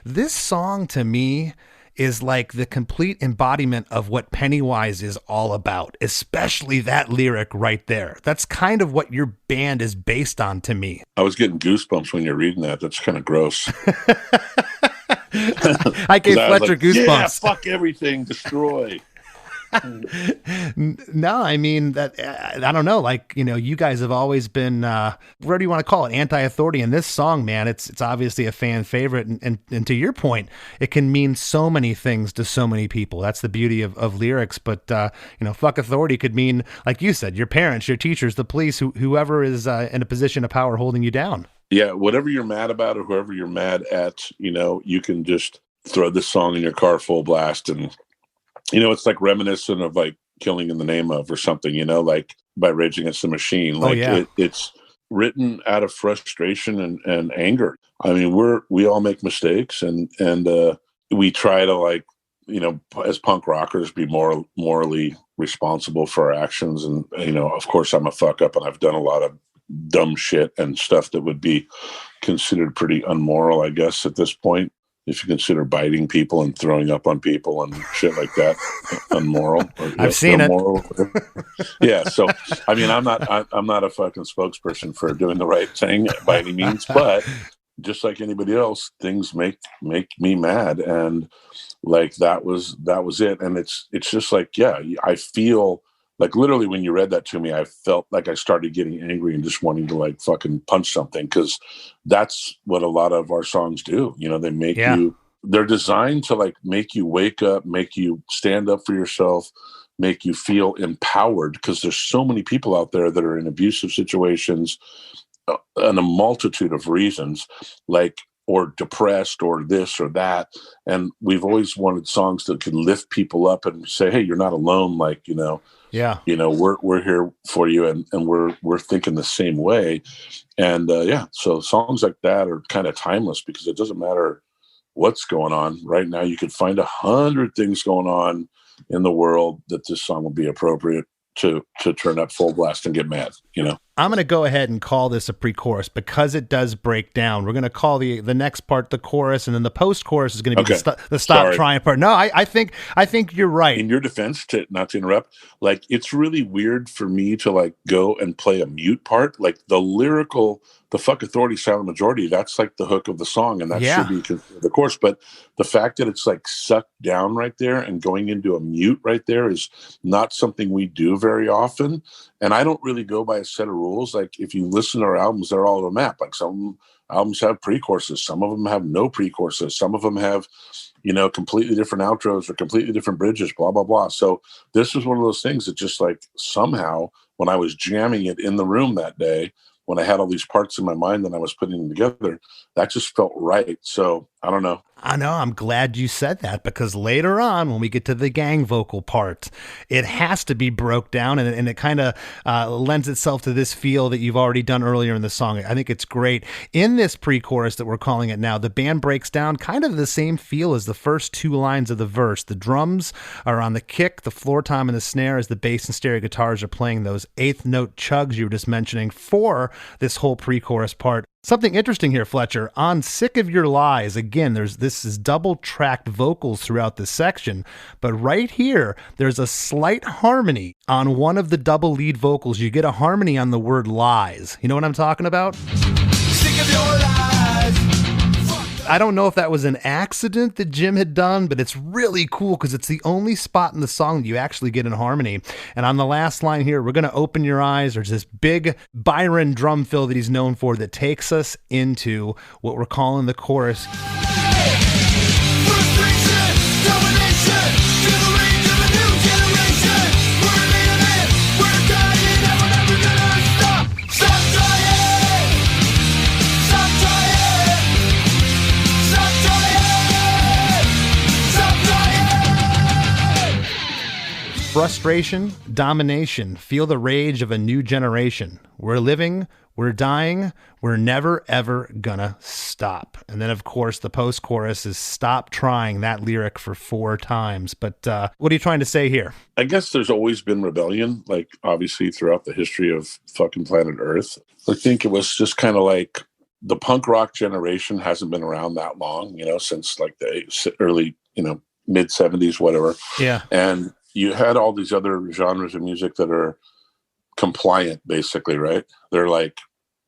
this song to me is like the complete embodiment of what Pennywise is all about, especially that lyric right there. That's kind of what your band is based on to me. I was getting goosebumps when you're reading that. That's kind of gross. I gave Fletcher goosebumps. Yeah, fuck everything, destroy. No, I mean that. I don't know. Like, you know, you guys have always been. What do you want to call it? Anti-authority. And this song, man, it's obviously a fan favorite. And to your point, it can mean so many things to so many people. That's the beauty of lyrics. But you know, fuck authority could mean, like you said, your parents, your teachers, the police, whoever is in a position of power holding you down. Yeah, whatever you're mad about or whoever you're mad at, you know, you can just throw this song in your car full blast and. You know, it's like reminiscent of like Killing in the Name of or something, you know, like by Rage Against the Machine. Like it's written out of frustration and anger. I mean, we all make mistakes and we try to, like, you know, as punk rockers, be morally responsible for our actions. And, you know, of course I'm a fuck up and I've done a lot of dumb shit and stuff that would be considered pretty unmoral, I guess, at this point. If you consider biting people and throwing up on people and shit like that unmoral, I've seen it. Yeah, so I mean, I'm not a fucking spokesperson for doing the right thing by any means, but just like anybody else, things make me mad, and like that was it. And it's just like, yeah, I feel like literally when you read that to me, I felt like I started getting angry and just wanting to like fucking punch something, because that's what a lot of our songs do. You know, they make you, they're designed to like make you wake up, make you stand up for yourself, make you feel empowered, because there's so many people out there that are in abusive situations and a multitude of reasons, like, or depressed or this or that. And we've always wanted songs that could lift people up and say, hey, you're not alone. Like, you know, we're here for you. And we're thinking the same way. And so songs like that are kind of timeless, because it doesn't matter what's going on right now. You could find 100 things going on in the world that this song will be appropriate to turn up full blast and get mad, you know? I'm going to go ahead and call this a pre-chorus because it does break down. We're going to call the next part the chorus, and then the post-chorus is going to be the stop trying part. No, I think you're right. In your defense, not to interrupt, like, it's really weird for me to like go and play a mute part. Like the lyrical, the fuck authority, silent majority, that's like the hook of the song, and that should be the chorus. But the fact that it's like sucked down right there and going into a mute right there is not something we do very often. And I don't really go by a set of rules. Like, if you listen to our albums, they're all over the map. Like, some albums have pre-choruses, some of them have no pre-choruses, some of them have, you know, completely different outros or completely different bridges, blah, blah, blah. So this was one of those things that just like somehow when I was jamming it in the room that day, when I had all these parts in my mind and I was putting them together, that just felt right. So I don't know. I know. I'm glad you said that, because later on, when we get to the gang vocal part, it has to be broke down, and it kind of lends itself to this feel that you've already done earlier in the song. I think it's great. In this pre-chorus that we're calling it now, the band breaks down kind of the same feel as the first two lines of the verse. The drums are on the kick, the floor tom and the snare as the bass and stereo guitars are playing those eighth note chugs you were just mentioning for this whole pre-chorus part. Something interesting here, Fletcher, on Sick of Your Lies, again, this is double-tracked vocals throughout this section, but right here, there's a slight harmony on one of the double lead vocals. You get a harmony on the word lies. You know what I'm talking about? Sick of your lies. I don't know if that was an accident that Jim had done, but it's really cool because it's the only spot in the song that you actually get in harmony. And on the last line here, we're going to open your eyes. There's this big Byron drum fill that he's known for that takes us into what we're calling the chorus. Frustration, domination, feel the rage of a new generation. We're living it, we're dying, and we're never gonna stop. Stop trying, stop trying, stop trying, stop trying. Frustration, domination, feel the rage of a new generation. We're living, We're dying. We're never, ever gonna stop. And then, of course, the post-chorus is stop trying, that lyric for 4 times. But what are you trying to say here? I guess there's always been rebellion, like obviously throughout the history of fucking planet Earth. I think it was just kind of like the punk rock generation hasn't been around that long, since like the early, mid 70s, whatever. Yeah. And you had all these other genres of music that are compliant, basically, right? They're like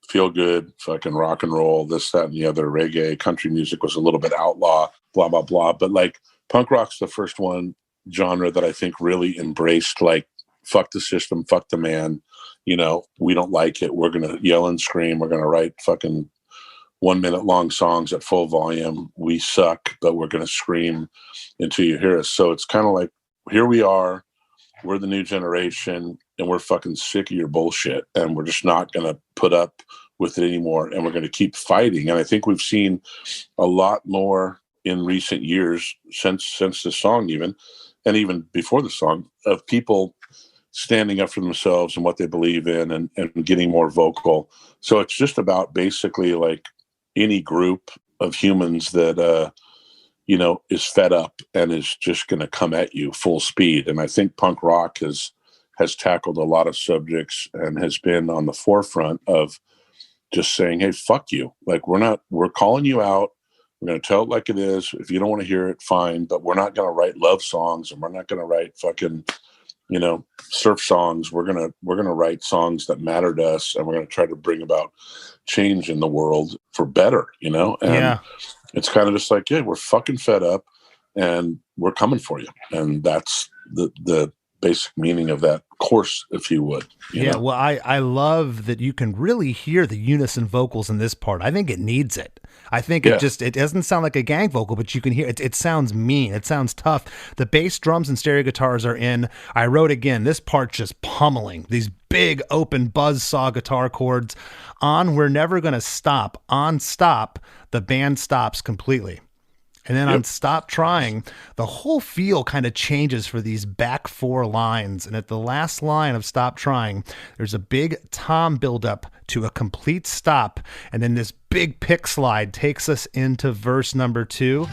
feel good, fucking rock and roll, this, that, and the other. Reggae, country music was a little bit outlaw, blah, blah, blah. But like punk rock's the first one genre that I think really embraced like, fuck the system, fuck the man. We don't like it. We're going to yell and scream. We're going to write fucking 1 minute long songs at full volume. We suck, but we're going to scream until you hear us. So it's kind of like, here we are. We're the new generation and we're fucking sick of your bullshit. And we're just not going to put up with it anymore. And we're going to keep fighting. And I think we've seen a lot more in recent years since the song even, and even before the song, of people standing up for themselves and what they believe in and getting more vocal. So it's just about basically like any group of humans that, is fed up and is just going to come at you full speed. And I think punk rock has tackled a lot of subjects and has been on the forefront of just saying, hey, fuck you. Like, we're calling you out. We're going to tell it like it is. If you don't want to hear it, fine. But we're not going to write love songs and we're not going to write fucking, surf songs. We're going to write songs that matter to us. And we're going to try to bring about change in the world for better, And Yeah. It's kind of just like, yeah, we're fucking fed up and we're coming for you. And that's the basic meaning of that course, if you would. You know? Well, I love that you can really hear the unison vocals in this part. I think it needs it. I think it doesn't sound like a gang vocal, but you can hear it. It sounds mean. It sounds tough. The bass, drums, and stereo guitars are in. I wrote again, this part just pummeling. These big open buzzsaw guitar chords. On We're Never Gonna Stop. On Stop, the band stops completely. And then on Stop Trying, the whole feel kind of changes for these back 4 lines. And at the last line of Stop Trying, there's a big tom buildup to a complete stop. And then this big pick slide takes us into verse number 2.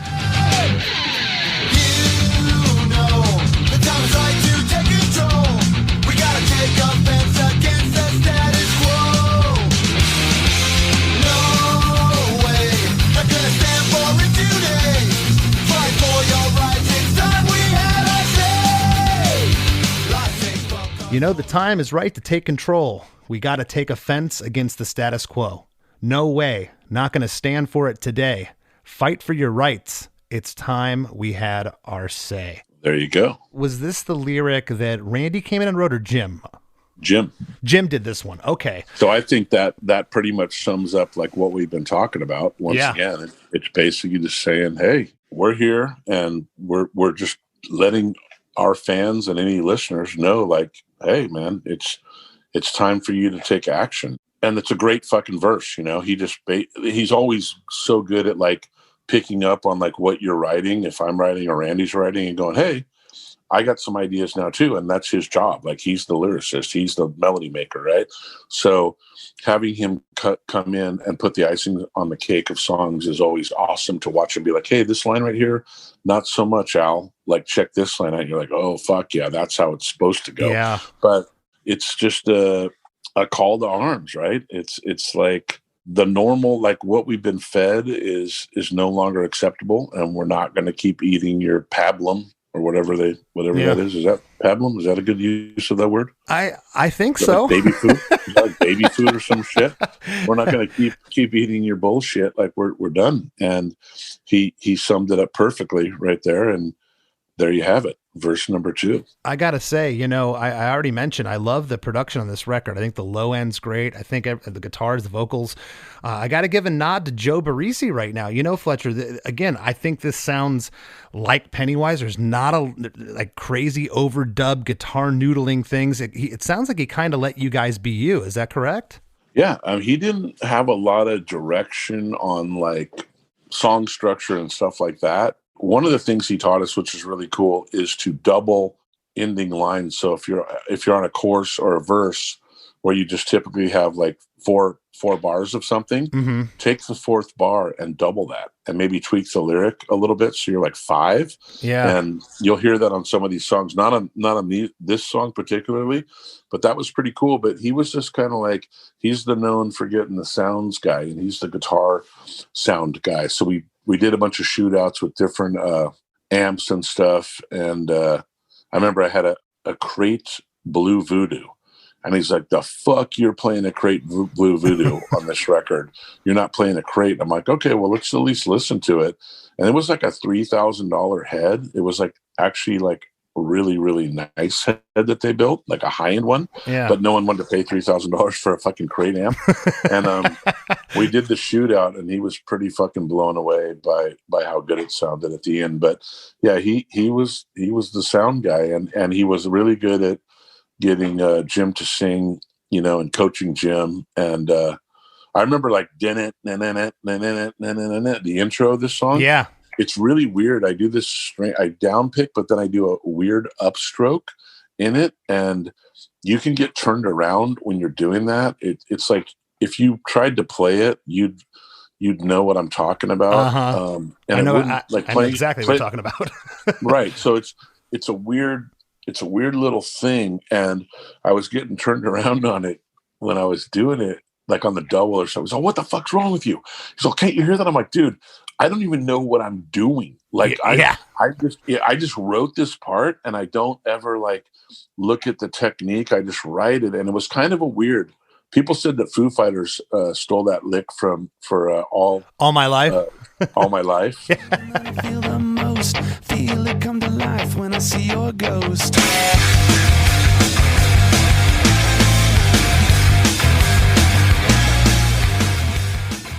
The time is right to take control. We got to take offense against the status quo. No way. Not going to stand for it today. Fight for your rights. It's time we had our say. There you go. Was this the lyric that Randy came in and wrote, or Jim? Jim did this one. Okay. So I think that pretty much sums up like what we've been talking about. Once again, it's basically just saying, hey, we're here and we're just letting our fans and any listeners know, like, hey man, it's time for you to take action. And it's a great fucking verse. He's always so good at like picking up on like what you're writing. If I'm writing or Randy's writing, and going, hey, I got some ideas now too. And that's his job. Like, he's the lyricist, he's the melody maker, right? So having him come in and put the icing on the cake of songs is always awesome to watch and be like, hey, this line right here, not so much, Al. Like, check this line out. And you're like, oh, fuck yeah, that's how it's supposed to go. Yeah. But it's just a call to arms, right? It's like the normal, like what we've been fed is no longer acceptable. And we're not going to keep eating your pablum or whatever that is. Is that pablum? Is that a good use of that word? I think so. Like baby food? Is that like baby food or some shit? We're not going to keep eating your bullshit. Like, we're done. And he summed it up perfectly right there. And there you have it. Verse number 2. I got to say, I already mentioned, I love the production on this record. I think the low end's great. I think the guitars, the vocals, I got to give a nod to Joe Barresi right now. Fletcher, again, I think this sounds like Pennywise. There's not a crazy overdub guitar noodling things. It sounds like he kind of let you guys be you. Is that correct? Yeah. He didn't have a lot of direction on like song structure and stuff like that. One of the things he taught us, which is really cool, is to double ending lines. So if you're on a chorus or a verse where you just typically have like 4 4 bars of something, Mm-hmm. take the 4th bar and double that, and maybe tweak the lyric a little bit so you're like 5. Yeah. And you'll hear that on some of these songs, not on this song particularly, but that was pretty cool. But he was just kind of like, he's the known for getting the sounds guy, and he's the guitar sound guy. So we did a bunch of shootouts with different amps and stuff. And I remember I had a crate Blue Voodoo. And he's like, the fuck you're playing a crate Blue Voodoo on this record? You're not playing a crate. I'm like, okay, well, let's at least listen to it. And it was like a $3,000 head. It was like actually like a really, really nice head that they built, like a high-end one. Yeah. But no one wanted to pay $3,000 for a fucking crate amp. And we did the shootout, and he was pretty fucking blown away by how good it sounded at the end. But yeah, he was the sound guy, and he was really good at getting Jim to sing, and coaching Jim. And I remember like the intro of this song. Yeah. It's really weird. I do this I down pick, but then I do a weird upstroke in it, and you can get turned around when you're doing that. It's like if you tried to play it, you'd know what I'm talking about. Uh-huh. And I know, I know exactly what you're talking about. Right. So it's a weird little thing, and I was getting turned around on it when I was doing it, like on the double or something. He's like, what the fuck's wrong with you? He's like, can't you hear that? I'm like, dude, I don't even know what I'm doing. Like, I just wrote this part, and I don't ever like look at the technique. I just write it, and it was kind of a weird. People said that Foo Fighters stole that lick for all my life. All my life. I feel the most, feel it come to life when I see your ghost.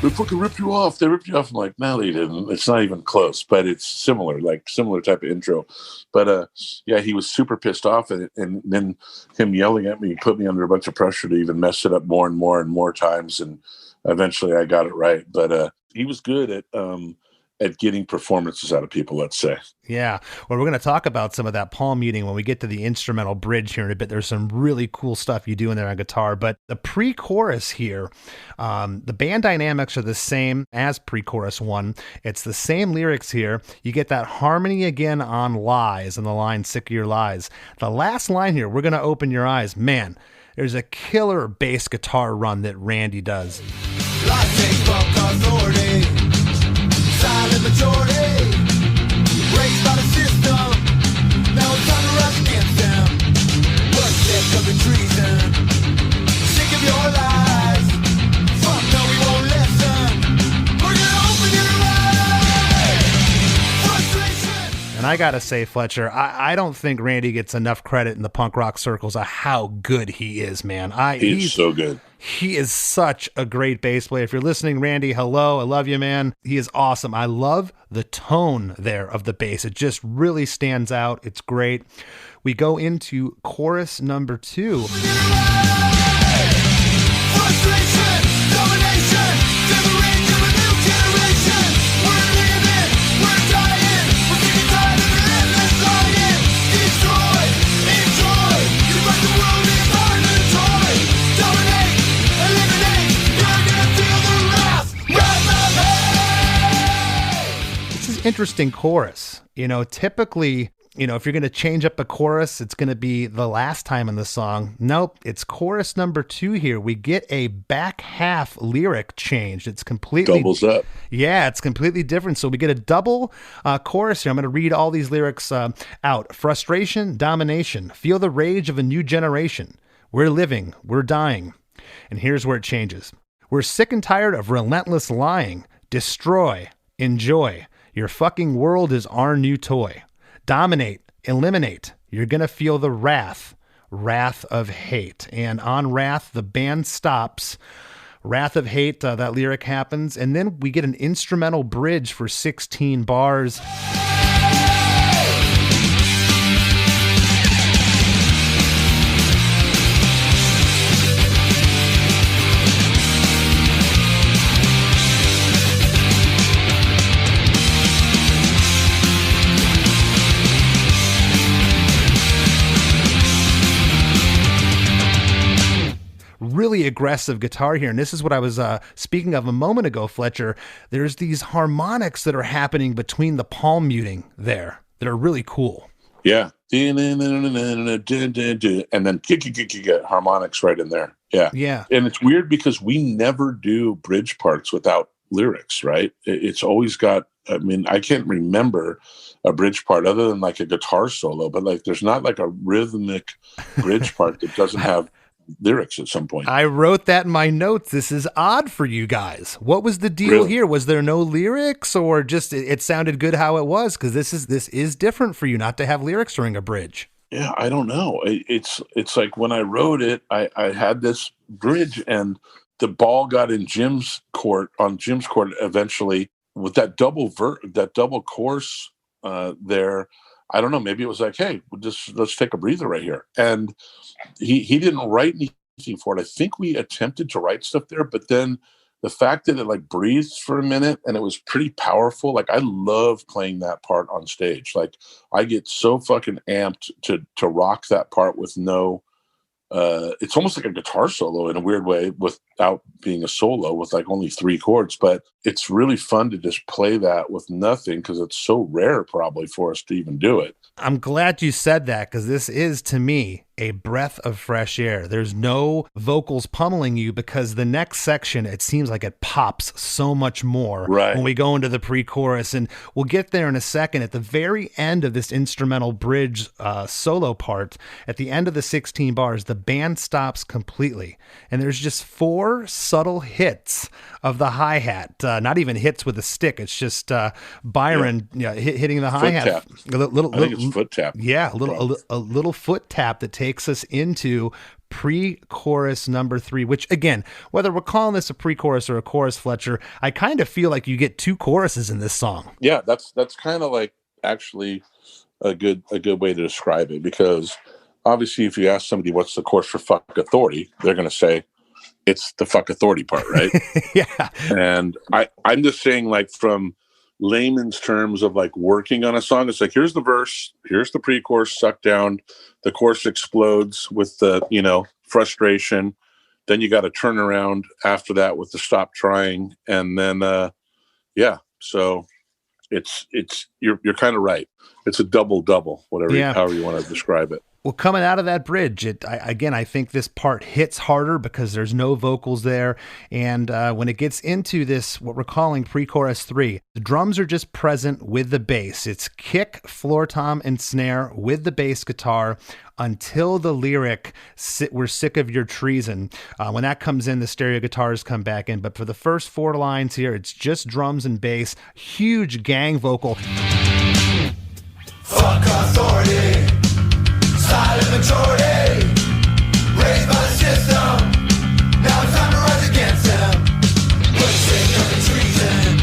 They fucking ripped you off. They ripped you off. I'm like, no, they didn't. It's not even close, but it's similar type of intro. But yeah, he was super pissed off, and then him yelling at me put me under a bunch of pressure to even mess it up more and more and more times. And eventually I got it right. But he was good at getting performances out of people, let's say. Yeah. Well, we're going to talk about some of that palm muting when we get to the instrumental bridge here in a bit. There's some really cool stuff you do in there on guitar, but the pre-chorus here, the band dynamics are the same as pre-chorus 1. It's the same lyrics here. You get that harmony again on Lies and the line Sick of Your Lies. The last line here, we're going to open your eyes. Man, there's a killer bass guitar run that Randy does. Life takes fuck authority. Silent majority, raised by the system. Now it's time to rise against them. We're sick of the treason, sick of your lies. Fuck no, we won't listen. We're gonna open your eyes. Frustration. And I gotta say, Fletcher, I don't think Randy gets enough credit in the punk rock circles of how good he is, man. He's so good. He is such a great bass player. If you're listening, Randy, hello. I love you, man. He is awesome. I love the tone there of the bass. It just really stands out. It's great. We go into chorus number 2. Frustration, domination, liberation of a new generation. We're living, we're dying, we're sick and tired of the endless lying. Destroy, enjoy, you fight the world is hard to enjoy. Dominate, eliminate, you're gonna feel the wrath of hate. This is interesting chorus. Typically, if you're going to change up a chorus, it's going to be the last time in the song. Nope, it's chorus number 2 here. We get a back half lyric change. It's completely Doubles up. Yeah, it's completely different. So we get a double chorus here. I'm going to read all these lyrics out. Frustration, domination, feel the rage of a new generation. We're living, we're dying. And here's where it changes. We're sick and tired of relentless lying. Destroy, enjoy. Your fucking world is our new toy. Dominate, eliminate. You're going to feel the wrath of hate. And on Wrath, the band stops. Wrath of Hate, that lyric happens. And then we get an instrumental bridge for 16 bars. Really really aggressive guitar here. And this is what I was speaking of a moment ago, Fletcher. There's these harmonics that are happening between the palm muting there that are really cool. Yeah. And then harmonics right in there. Yeah. Yeah. And it's weird because we never do bridge parts without lyrics, right? It's always got, I mean, I can't remember a bridge part other than like a guitar solo, but like there's not like a rhythmic bridge part that doesn't have lyrics at some point. I wrote that in my notes. This is odd for you guys. What was the deal Really? here? Was there no lyrics, or just it sounded good how it was? Because this is different for you not to have lyrics during a bridge. Yeah, I don't know. It's like when I wrote it, I had this bridge and the ball got in Jim's court eventually with that double course there. I don't know. Maybe it was like, hey, let's take a breather right here. And he didn't write anything for it. I think we attempted to write stuff there, but then the fact that it like breathed for a minute and it was pretty powerful. Like I love playing that part on stage. Like I get so fucking amped to rock that part with no, it's almost like a guitar solo in a weird way without being a solo with like only 3 chords, but it's really fun to just play that with nothing because it's so rare probably for us to even do it. I'm glad you said that, because this is, to me, a breath of fresh air. There's no vocals pummeling you, because the next section, it seems like it pops so much more when we go into the pre-chorus. And we'll get there in a second. At the very end of this instrumental bridge solo part, at the end of the 16 bars, the band stops completely. And there's just 4 subtle hits of the hi-hat. Not even hits with a stick. It's just Byron hitting the hi-hat. I think it's foot tap. Yeah, a little foot tap that takes us into pre-chorus number 3, which again, whether we're calling this a pre-chorus or a chorus, Fletcher, I kind of feel like you get 2 choruses in this song. Yeah, that's kind of like actually a good way to describe it, because obviously if you ask somebody what's the chorus for Fuck Authority, they're going to say it's the Fuck Authority part, right? Yeah. And I'm just saying, like, from layman's terms of like working on a song, it's like, here's the verse, here's the pre-chorus sucked down, the chorus explodes with the, frustration, then you got to turn around after that with the stop trying, and then so it's you're kind of right, it's a double however you want to describe it. Well, coming out of that bridge, I think this part hits harder because there's no vocals there. And when it gets into this, what we're calling pre-chorus 3, the drums are just present with the bass. It's kick, floor tom, and snare with the bass guitar until the lyric, "We're sick of your treason." When that comes in, the stereo guitars come back in. But for the first 4 lines here, it's just drums and bass. Huge gang vocal. Fuck authority. Silent majority, raised by the system. Now it's time to rise against them. We're sick of the treason,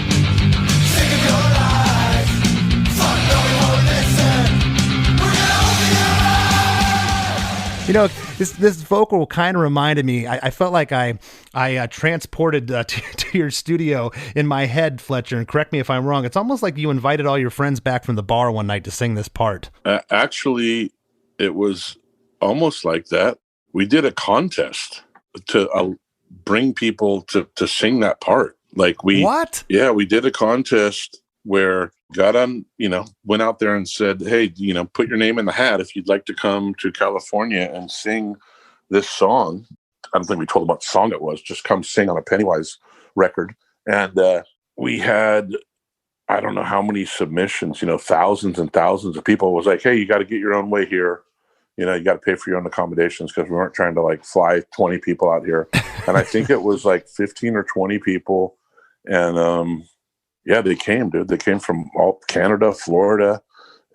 sick of your lies. Fuck no, we won't listen. We're gonna open your eyes. This vocal kind of reminded me. I felt like I transported to your studio in my head, Fletcher. And correct me if I'm wrong. It's almost like you invited all your friends back from the bar one night to sing this part. Actually, it was almost like that. We did a contest to bring people to sing that part. Like What? Yeah, we did a contest where got on, went out there and said, hey, put your name in the hat if you'd like to come to California and sing this song. I don't think we told them what song it was. Just come sing on a Pennywise record. And we had, I don't know how many submissions, thousands and thousands of people. It was like, hey, you got to get your own way here. You got to pay for your own accommodations, because we weren't trying to like fly 20 people out here. And I think it was like 15 or 20 people. And they came, dude. They came from all Canada, Florida,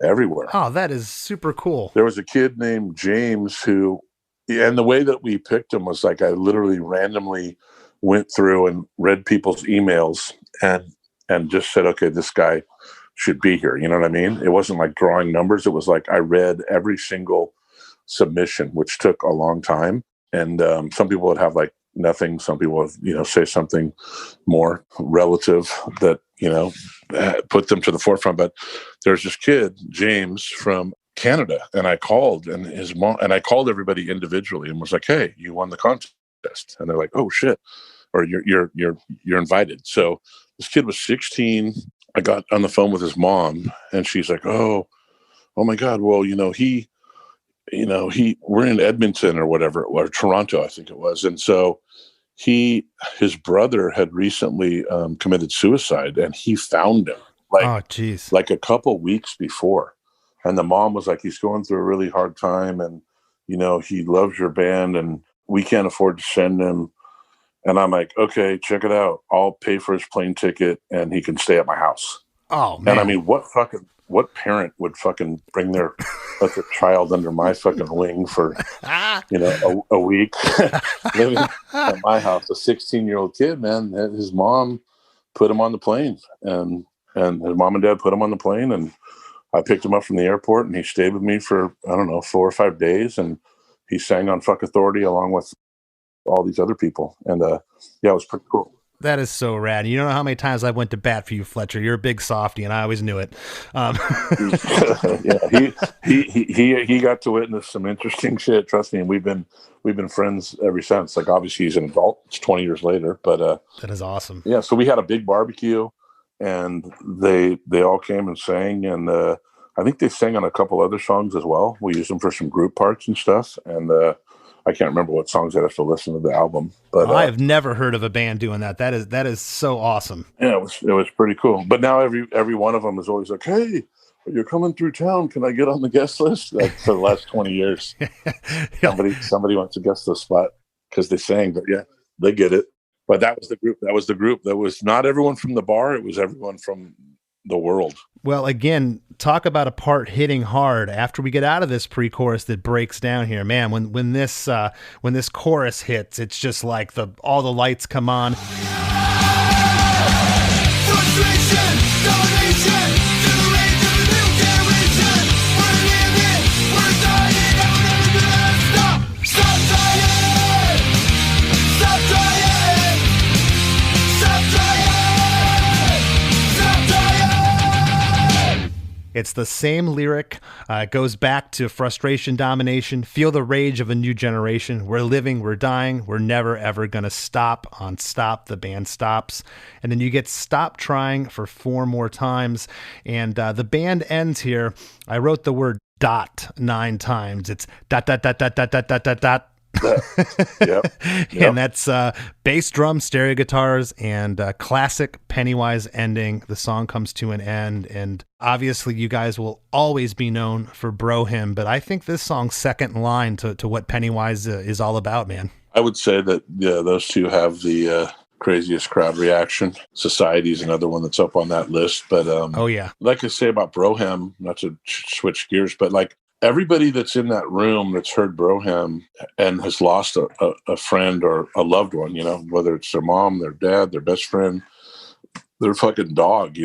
everywhere. Oh, that is super cool. There was a kid named James and the way that we picked him was like, I literally randomly went through and read people's emails and just said, okay, this guy should be here. You know what I mean? It wasn't like drawing numbers. It was like I read every single submission, which took a long time. And some people would have like nothing. Some people would, say something more relative that, put them to the forefront. But there's this kid, James, from Canada, and I called, and his mom, and I called everybody individually and was like, hey, you won the contest. test. And they're like, oh shit, or you're invited. So this kid was 16. I got on the phone with his mom, and she's like, oh my God. Well, we're in Edmonton or whatever, or Toronto, I think it was. And so his brother had recently committed suicide, and he found him Oh, geez. like a couple weeks before. And the mom was like, he's going through a really hard time, and he loves your band, and we can't afford to send him. And I'm like, okay, check it out. I'll pay for his plane ticket, and he can stay at my house. Oh, man. And I mean, what parent would fucking bring their child under my fucking wing for, a week living at my house? A 16-year-old kid, man. His mom put him on the plane, and his mom and dad put him on the plane, and I picked him up from the airport, and he stayed with me for, I don't know, 4 or 5 days, and he sang on Fuck Authority along with all these other people. And it was pretty cool. That is so rad. You don't know how many times I went to bat for you, Fletcher. You're a big softie, and I always knew it. Yeah, he got to witness some interesting shit. Trust me, and we've been friends ever since. Like, obviously, he's an adult. It's 20 years later, but that is awesome. Yeah, so we had a big barbecue, and they all came and sang, and I think they sang on a couple other songs as well. We used them for some group parts and stuff, and I can't remember what songs. I'd have to listen to the album, but I have never heard of a band doing that. That is so awesome. Yeah, it was pretty cool. But now every one of them is always like, hey, you're coming through town, can I get on the guest list? Like, for the last 20 years, somebody wants to guest the spot because they sang. But yeah, they get it. But that was the group. That was not everyone from the bar. It was everyone from the world. Well, again, talk about a part hitting hard after we get out of this pre-chorus that breaks down here, man. When this chorus hits, it's just like all the lights come on. Frustration, domination, to the rage of the new generation. We're living, we're dying, and we're never gonna stop. Stop trying, stop trying, stop trying, stop trying. It's the same lyric. It goes back to frustration, domination, feel the rage of a new generation. We're living, we're dying, we're never, ever going to stop. On stop, the band stops. And then you get stop trying for 4 more times. And the band ends here. I wrote the word dot 9 times. It's dot, dot, dot, dot, dot, dot, dot, dot, dot. Yep. And that's bass drum, stereo guitars, and classic Pennywise ending. The song comes to an end, and obviously you guys will always be known for Bro Hymn, but I think this song's second in line to what Pennywise is all about, man. I would say that those two have the craziest crowd reaction. Society's another one that's up on that list, but oh yeah, like I say about Bro Hymn, not to switch gears, but like, everybody that's in that room that's heard Bro Hymn and has lost a friend or a loved one, whether it's their mom, their dad, their best friend, their fucking dog,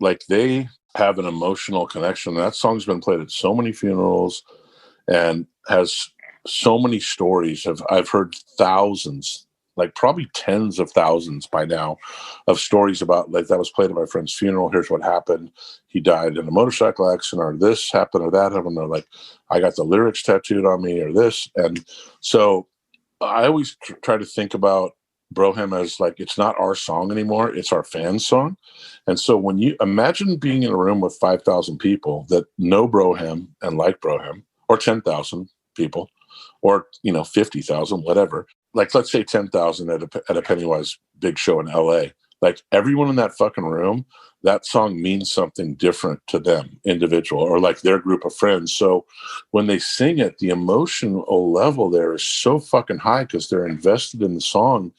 like, they have an emotional connection. That song's been played at so many funerals and has so many stories. I've heard thousands, like probably tens of thousands by now, of stories about, like, that was played at my friend's funeral. Here's what happened. He died in a motorcycle accident, or this happened, or that happened, or like, I got the lyrics tattooed on me, or this. And so I always try to think about Bro Hymn as like, it's not our song anymore. It's our fans' song. And so when you imagine being in a room with 5,000 people that know Bro Hymn and like Bro Hymn, or 10,000 people, or, 50,000, whatever. Like, let's say 10,000 at a Pennywise big show in LA. Like, everyone in that fucking room, that song means something different to them, individual, or like their group of friends. So when they sing it, the emotional level there is so fucking high because they're invested in the song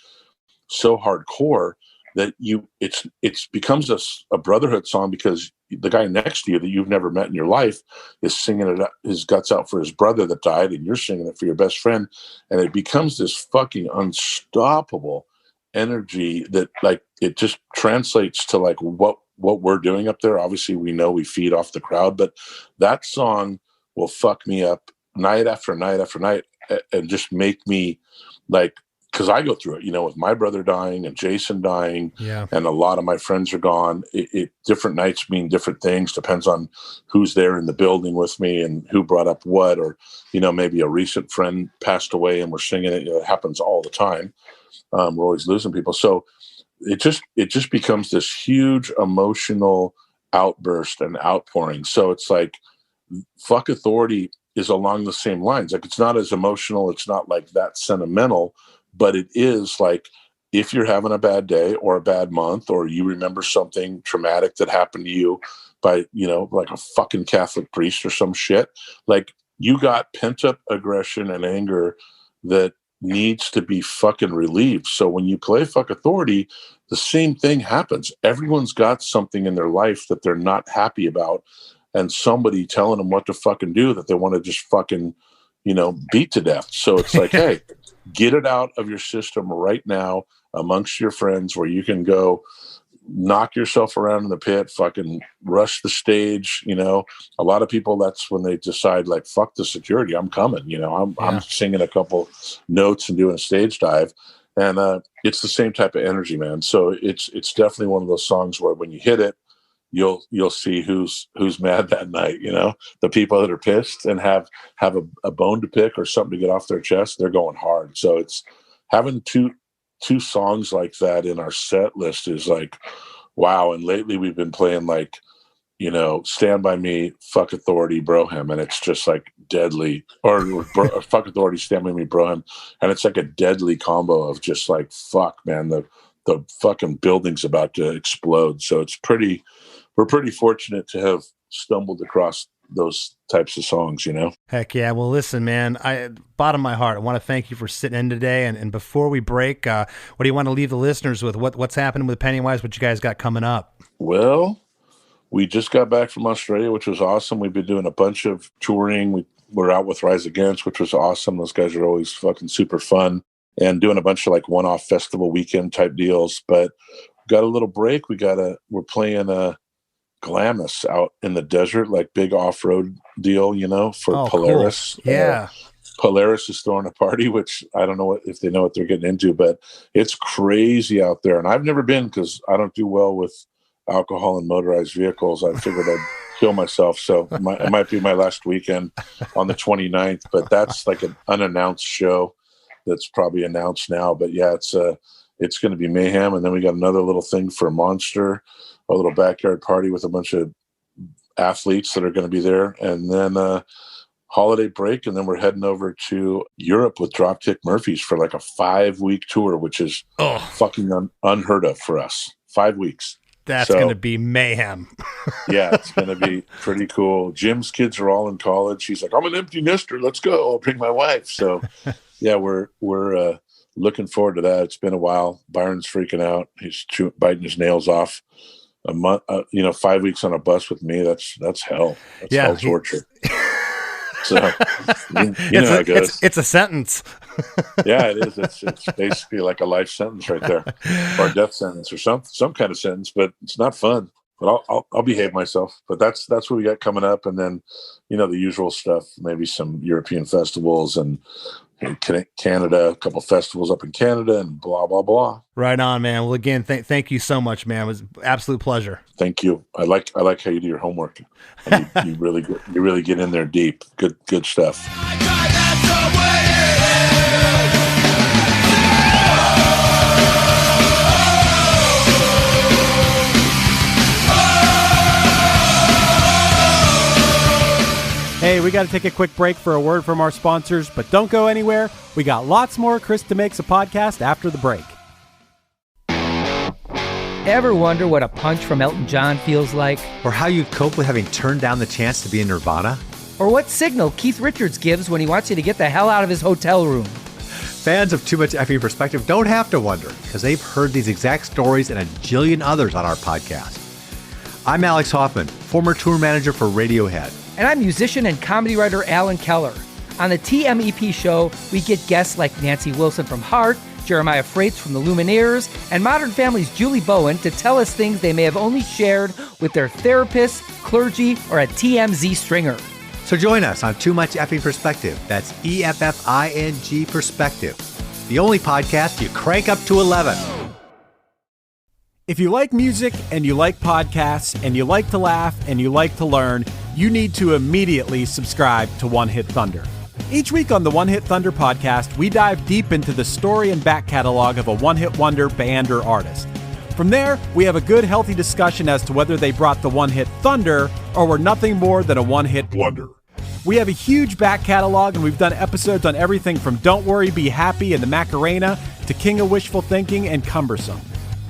so hardcore that it becomes a brotherhood song, because the guy next to you that you've never met in your life is singing it his guts out for his brother that died, and you're singing it for your best friend, and it becomes this fucking unstoppable energy that, like, it just translates to like what we're doing up there. Obviously, we know we feed off the crowd, but that song will fuck me up night after night after night, and just make me like because I go through it, with my brother dying and Jason dying, Yeah. and a lot of my friends are gone. Different nights mean different things. Depends on who's there in the building with me and who brought up what, or, maybe a recent friend passed away and we're singing it. It happens all the time. We're always losing people. So it just becomes this huge emotional outburst and outpouring. So it's like, Fuck Authority is along the same lines. Like, it's not as emotional. It's not like that sentimental, but it is like, if you're having a bad day or a bad month, or you remember something traumatic that happened to you by, like a fucking Catholic priest or some shit, like, you got pent up aggression and anger that needs to be fucking relieved. So when you play Fuck Authority, the same thing happens. Everyone's got something in their life that they're not happy about, and somebody telling them what to fucking do that they want to just fucking, beat to death. So it's like, hey, get it out of your system right now amongst your friends, where you can go knock yourself around in the pit, fucking rush the stage. A lot of people, that's when they decide, like, fuck the security, I'm coming. I'm singing a couple notes and doing a stage dive, and it's the same type of energy, man. So it's definitely one of those songs where when you hit it, you'll see who's mad that night. The people that are pissed and have a bone to pick or something to get off their chest, they're going hard. So it's having two songs like that in our set list is like, wow. And lately we've been playing, like, Stand By Me, Fuck Authority, Broham, and it's just like deadly, or Fuck Authority, Stand By Me, Broham, and it's like a deadly combo of just like, fuck, man, the fucking building's about to explode. So we're pretty fortunate to have stumbled across those types of songs, Heck yeah. Well, listen, man, bottom of my heart, I want to thank you for sitting in today. And before we break, what do you want to leave the listeners with? What's happening with Pennywise? What you guys got coming up? Well, we just got back from Australia, which was awesome. We've been doing a bunch of touring. We're out with Rise Against, which was awesome. Those guys are always fucking super fun, and doing a bunch of like one-off festival weekend type deals. But got a little break. We're playing Glamis out in the desert, like big off-road deal, for Polaris. Cool. Yeah. Polaris is throwing a party, which I don't know if they know what they're getting into, but it's crazy out there. And I've never been, because I don't do well with alcohol and motorized vehicles. I figured I'd kill myself. So it might be my last weekend on the 29th, but that's like an unannounced show that's probably announced now. But yeah, it's going to be mayhem. And then we got another little thing for Monster, a little backyard party with a bunch of athletes that are going to be there. And then holiday break. And then we're heading over to Europe with Dropkick Murphys for like a 5-week tour, which is fucking unheard of for us. 5 weeks. That's going to be mayhem. Yeah, it's going to be pretty cool. Jim's kids are all in college. He's like, I'm an empty nester. Let's go. I'll bring my wife. So yeah, we're looking forward to that. It's been a while. Byron's freaking out. He's biting his nails off. A month, 5 weeks on a bus with me. That's hell. That's hell torture. So you know how it goes. It's a sentence. Yeah, it is. It's basically like a life sentence right there, or a death sentence, or some kind of sentence. But it's not fun. But I'll behave myself. But that's what we got coming up, and then the usual stuff. Maybe some European festivals and Canada, a couple festivals up in Canada, and blah blah blah. Right on, man. Well, again, thank you so much, man. It was an absolute pleasure. Thank you. I like how you do your homework. And you really get in there deep. Good stuff. Hey, we got to take a quick break for a word from our sponsors, but don't go anywhere. We got lots more Chris DeMakes a podcast after the break. Ever wonder what a punch from Elton John feels like? Or how you'd cope with having turned down the chance to be in Nirvana? Or what signal Keith Richards gives when he wants you to get the hell out of his hotel room? Fans of Too Much Effing Perspective don't have to wonder, because they've heard these exact stories and a jillion others on our podcast. I'm Alex Hoffman, former tour manager for Radiohead. And I'm musician and comedy writer Alan Keller. On the TMEP show, we get guests like Nancy Wilson from Heart, Jeremiah Freites from the Lumineers, and Modern Family's Julie Bowen to tell us things they may have only shared with their therapist, clergy, or a TMZ stringer. So join us on Too Much Effing Perspective. That's EFFING Perspective. the only podcast you crank up to 11. If you like music and you like podcasts and you like to laugh and you like to learn, you need to immediately subscribe to One Hit Thunder. Each week on the One Hit Thunder podcast, we dive deep into the story and back catalog of a one-hit wonder band or artist. From there, we have a good, healthy discussion as to whether they brought the one-hit thunder or were nothing more than a one-hit blunder. We have a huge back catalog, and we've done episodes on everything from Don't Worry, Be Happy and the Macarena to King of Wishful Thinking and Cumbersome.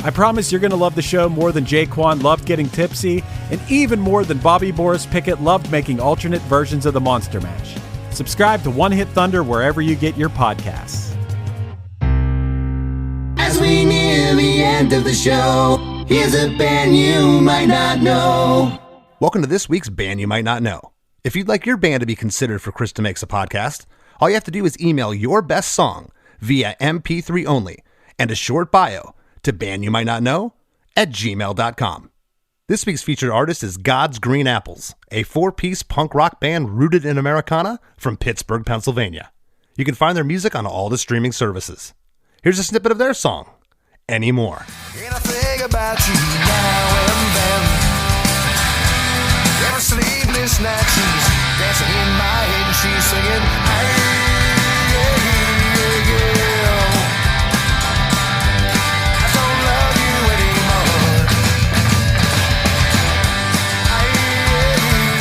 I promise you're going to love the show more than Jaquan loved getting tipsy, and even more than Bobby Boris Pickett loved making alternate versions of the Monster Mash. Subscribe to One Hit Thunder wherever you get your podcasts. As we near the end of the show, here's a band you might not know. Welcome to this week's Band You Might Not Know. If you'd like your band to be considered for Chris DeMakes a podcast, all you have to do is email your best song via MP3 only and a short bio to bandyoumightnotknow@gmail.com. This week's featured artist is God's Green Apples, a 4-piece punk rock band rooted in Americana from Pittsburgh, Pennsylvania. You can find their music on all the streaming services. Here's a snippet of their song, Anymore. And I think about you now and then. Every sleepless night she's dancing in my head and she's singing, hey, yeah, yeah, yeah. I don't love you anymore. Hey,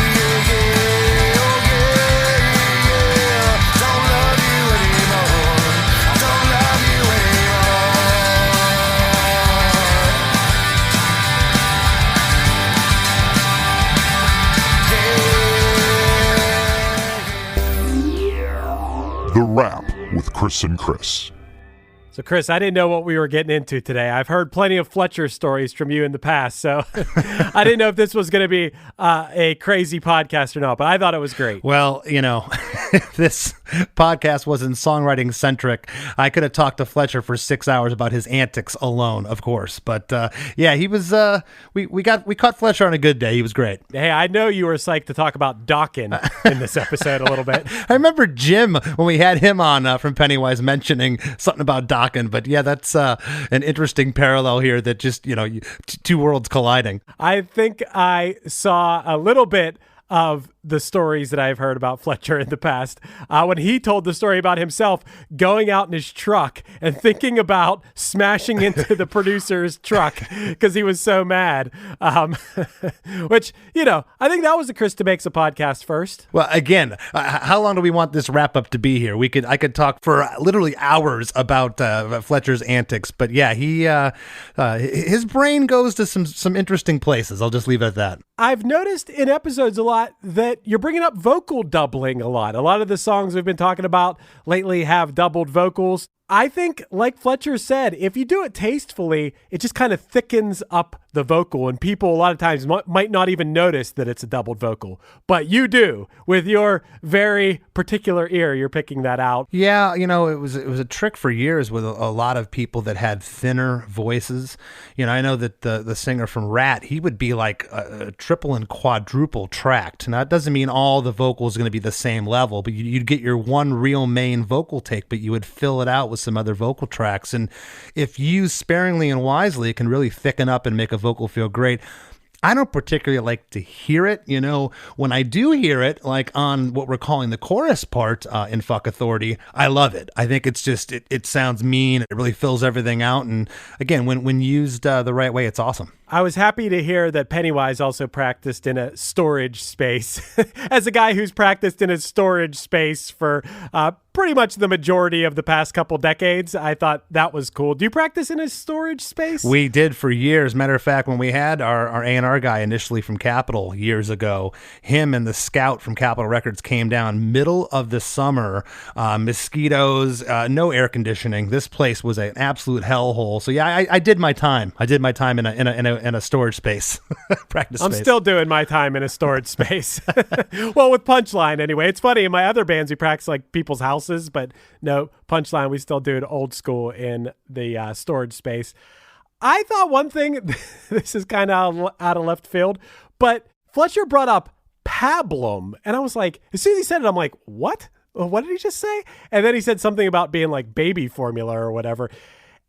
yeah, yeah, yeah, oh, yeah, yeah. Don't love you anymore. I don't love you The Wrap with Chris and Chris. So, Chris, I didn't know what we were getting into today. I've heard plenty of Fletcher stories from you in the past, so I didn't know if this was going to be a crazy podcast or not, but I thought it was great. Well, you know, if this podcast wasn't songwriting centric, I could have talked to Fletcher for 6 hours about his antics alone, of course. But yeah, he was. We caught Fletcher on a good day. He was great. Hey, I know you were psyched to talk about Dawkins in this episode a little bit. I remember Jim when we had him on from Pennywise mentioning something about Dawkins. But yeah, that's an interesting parallel here. That just two worlds colliding. I think I saw a little bit of the stories that I've heard about Fletcher in the past. When he told the story about himself going out in his truck and thinking about smashing into the producer's truck because he was so mad. Which, I think that was the Chris DeMakes a podcast first. Well, again, how long do we want this wrap up to be here? I could talk for literally hours about Fletcher's antics, but yeah, his brain goes to some interesting places. I'll just leave it at that. I've noticed in episodes a lot that you're bringing up vocal doubling a lot. A lot of the songs we've been talking about lately have doubled vocals. I think, like Fletcher said, if you do it tastefully, it just kind of thickens up the vocal, and people a lot of times might not even notice that it's a doubled vocal. But you do. With your very particular ear, you're picking that out. Yeah, it was a trick for years with a lot of people that had thinner voices. I know that the singer from Rat, he would be like a triple and quadruple tracked. Now, it doesn't mean all the vocals are going to be the same level, but you'd get your one real main vocal take, but you would fill it out with some other vocal tracks. And if used sparingly and wisely, it can really thicken up and make a vocal feel great. I don't particularly like to hear it. When I do hear it, like on what we're calling the chorus part in Fuck Authority, I love it. I think it's just, it sounds mean. It really fills everything out. And again, when used the right way, it's awesome. I was happy to hear that Pennywise also practiced in a storage space. As a guy who's practiced in a storage space for pretty much the majority of the past couple decades, I thought that was cool. Do you practice in a storage space? We did for years. Matter of fact, when we had our A&R guy initially from Capitol years ago, him and the scout from Capitol Records came down middle of the summer, mosquitoes, no air conditioning. This place was an absolute hellhole. So yeah, I did my time. I did my time in a storage space, practice space. I'm still doing my time in a storage space. Well, with Punchline anyway. It's funny, in my other bands, we practice like people's houses, but no, Punchline, we still do it old school in the storage space. I thought one thing, this is kind of out of left field, but Fletcher brought up pablum, and I was like, as soon as he said it, I'm like, what? well, what did he just say? And then he said something about being like baby formula or whatever.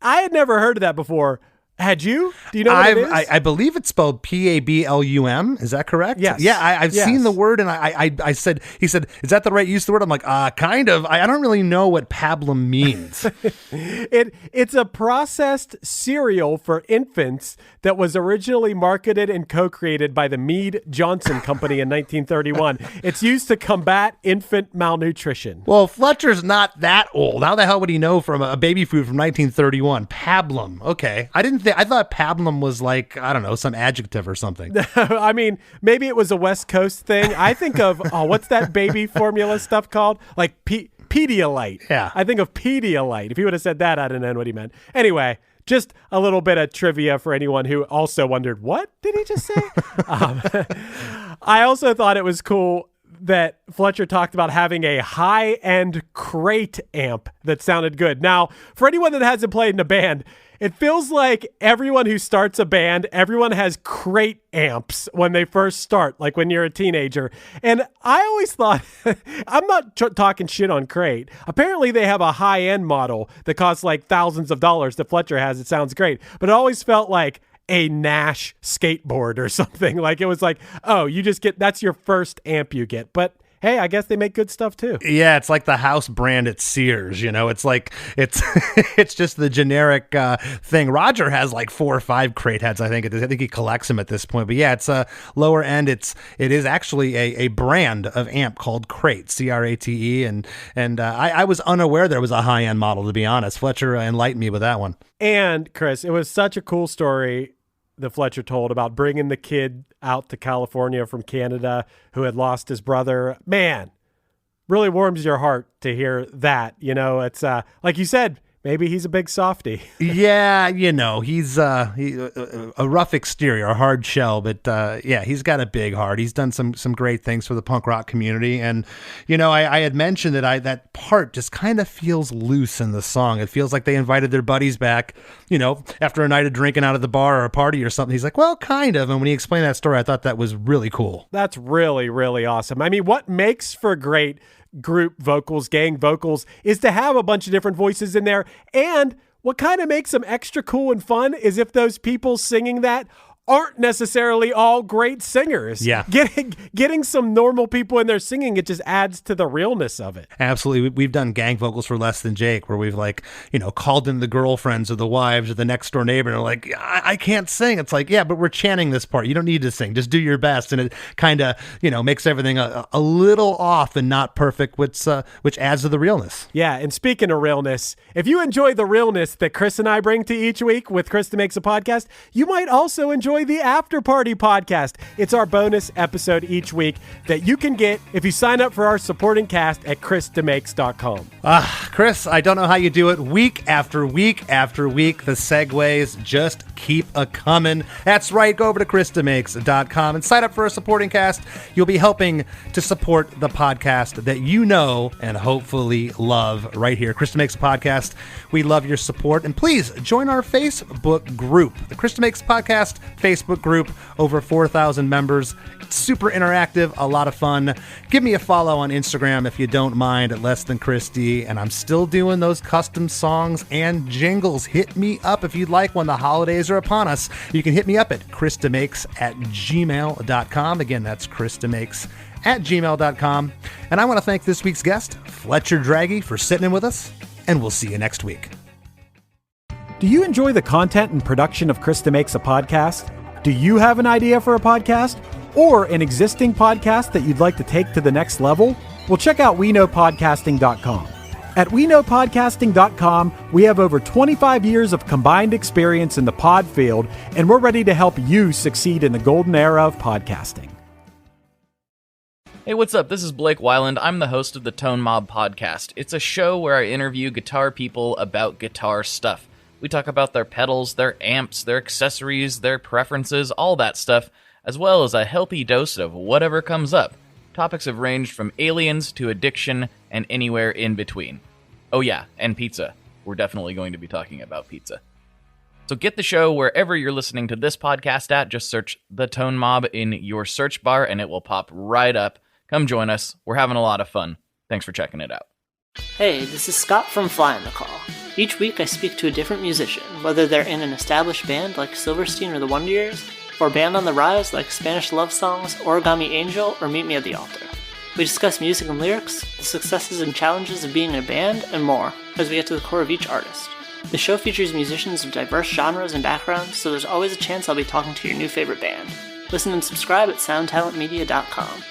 I had never heard of that before. Had you? Do you know what it is? I believe it's spelled Pablum. Is that correct? Yes. Yeah, I've seen the word, and I said, he said, is that the right use of the word? I'm like, kind of. I don't really know what pablum means. It's a processed cereal for infants that was originally marketed and co-created by the Mead Johnson Company in 1931. It's used to combat infant malnutrition. Well, Fletcher's not that old. How the hell would he know from a baby food from 1931? Pablum. Okay. I thought pablum was like, I don't know, some adjective or something. I mean, maybe it was a West Coast thing. I think of, what's that baby formula stuff called? Like Pedialyte. Yeah. I think of Pedialyte. If he would have said that, I don't know what he meant. Anyway, just a little bit of trivia for anyone who also wondered, what did he just say? I also thought it was cool that Fletcher talked about having a high-end crate amp that sounded good. Now, for anyone that hasn't played in a band, it feels like everyone who starts a band, everyone has crate amps when they first start, like when you're a teenager. And I always thought, I'm not talking shit on crate. Apparently they have a high-end model that costs like thousands of dollars that Fletcher has. It sounds great. But it always felt like a Nash skateboard or something. Like it was like, oh, you just get, that's your first amp you get. But hey, I guess they make good stuff too. Yeah, it's like the house brand at Sears, you know. It's like it's just the generic thing. Roger has like 4 or 5 crate heads, I think. I think he collects them at this point. But yeah, it's a lower end. It is actually a brand of amp called Crate, C-R-A-T-E, and I was unaware there was a high end model, to be honest. Fletcher enlightened me with that one. And Chris, it was such a cool story that Fletcher told about bringing the kid out to California from Canada who had lost his brother. Man, really warms your heart to hear that. You know, it's like you said, maybe he's a big softy. Yeah, you know, he's a rough exterior, a hard shell, but yeah, he's got a big heart. He's done some great things for the punk rock community. And, you know, I had mentioned that that part just kind of feels loose in the song. It feels like they invited their buddies back, you know, after a night of drinking out at the bar or a party or something. He's like, well, kind of. And when he explained that story, I thought that was really cool. That's really, really awesome. I mean, what makes for great group vocals, gang vocals, is to have a bunch of different voices in there. And what kind of makes them extra cool and fun is if those people singing that aren't necessarily all great singers. Yeah. Getting some normal people in there singing, it just adds to the realness of it. Absolutely. We've done gang vocals for Less Than Jake, where we've like, you know, called in the girlfriends or the wives or the next door neighbor and they're like, I can't sing. It's like, yeah, but we're chanting this part. You don't need to sing. Just do your best. And it kind of, you know, makes everything a little off and not perfect, which adds to the realness. Yeah. And speaking of realness, if you enjoy the realness that Chris and I bring to each week with Chris DeMakes a Podcast, you might also enjoy the After Party Podcast. It's our bonus episode each week that you can get if you sign up for our supporting cast at chrisdemakes.com. Chris, I don't know how you do it. Week after week after week, the segues just keep a-coming. That's right. Go over to chrisdemakes.com and sign up for a supporting cast. You'll be helping to support the podcast that you know and hopefully love right here. Chris DeMakes Podcast. We love your support. And please join our Facebook group, the Chris DeMakes Podcast Facebook group, over 4,000 members. It's super interactive, a lot of fun. Give me a follow on Instagram if you don't mind at Less Than Christy. And I'm still doing those custom songs and jingles. Hit me up if you'd like when the holidays are upon us. You can hit me up at chrisdemakes@gmail.com. Again, that's chrisdemakes@gmail.com. And I want to thank this week's guest, Fletcher Dragge, for sitting in with us. And we'll see you next week. Do you enjoy the content and production of Chris DeMakes a Podcast? Do you have an idea for a podcast or an existing podcast that you'd like to take to the next level? Well, check out WeKnowPodcasting.com. At WeKnowPodcasting.com, we have over 25 years of combined experience in the pod field, and we're ready to help you succeed in the golden era of podcasting. Hey, what's up? This is Blake Weiland. I'm the host of the Tone Mob Podcast. It's a show where I interview guitar people about guitar stuff. We talk about their pedals, their amps, their accessories, their preferences, all that stuff, as well as a healthy dose of whatever comes up. Topics have ranged from aliens to addiction and anywhere in between. Oh yeah, and pizza. We're definitely going to be talking about pizza. So get the show wherever you're listening to this podcast at. Just search The Tone Mob in your search bar and it will pop right up. Come join us. We're having a lot of fun. Thanks for checking it out. Hey, this is Scott from Fly on the Call. Each week I speak to a different musician, whether they're in an established band like Silverstein or the Wonder Years, or a band on the rise like Spanish Love Songs, Origami Angel, or Meet Me at the Altar. We discuss music and lyrics, the successes and challenges of being in a band, and more, as we get to the core of each artist. The show features musicians of diverse genres and backgrounds, so there's always a chance I'll be talking to your new favorite band. Listen and subscribe at soundtalentmedia.com.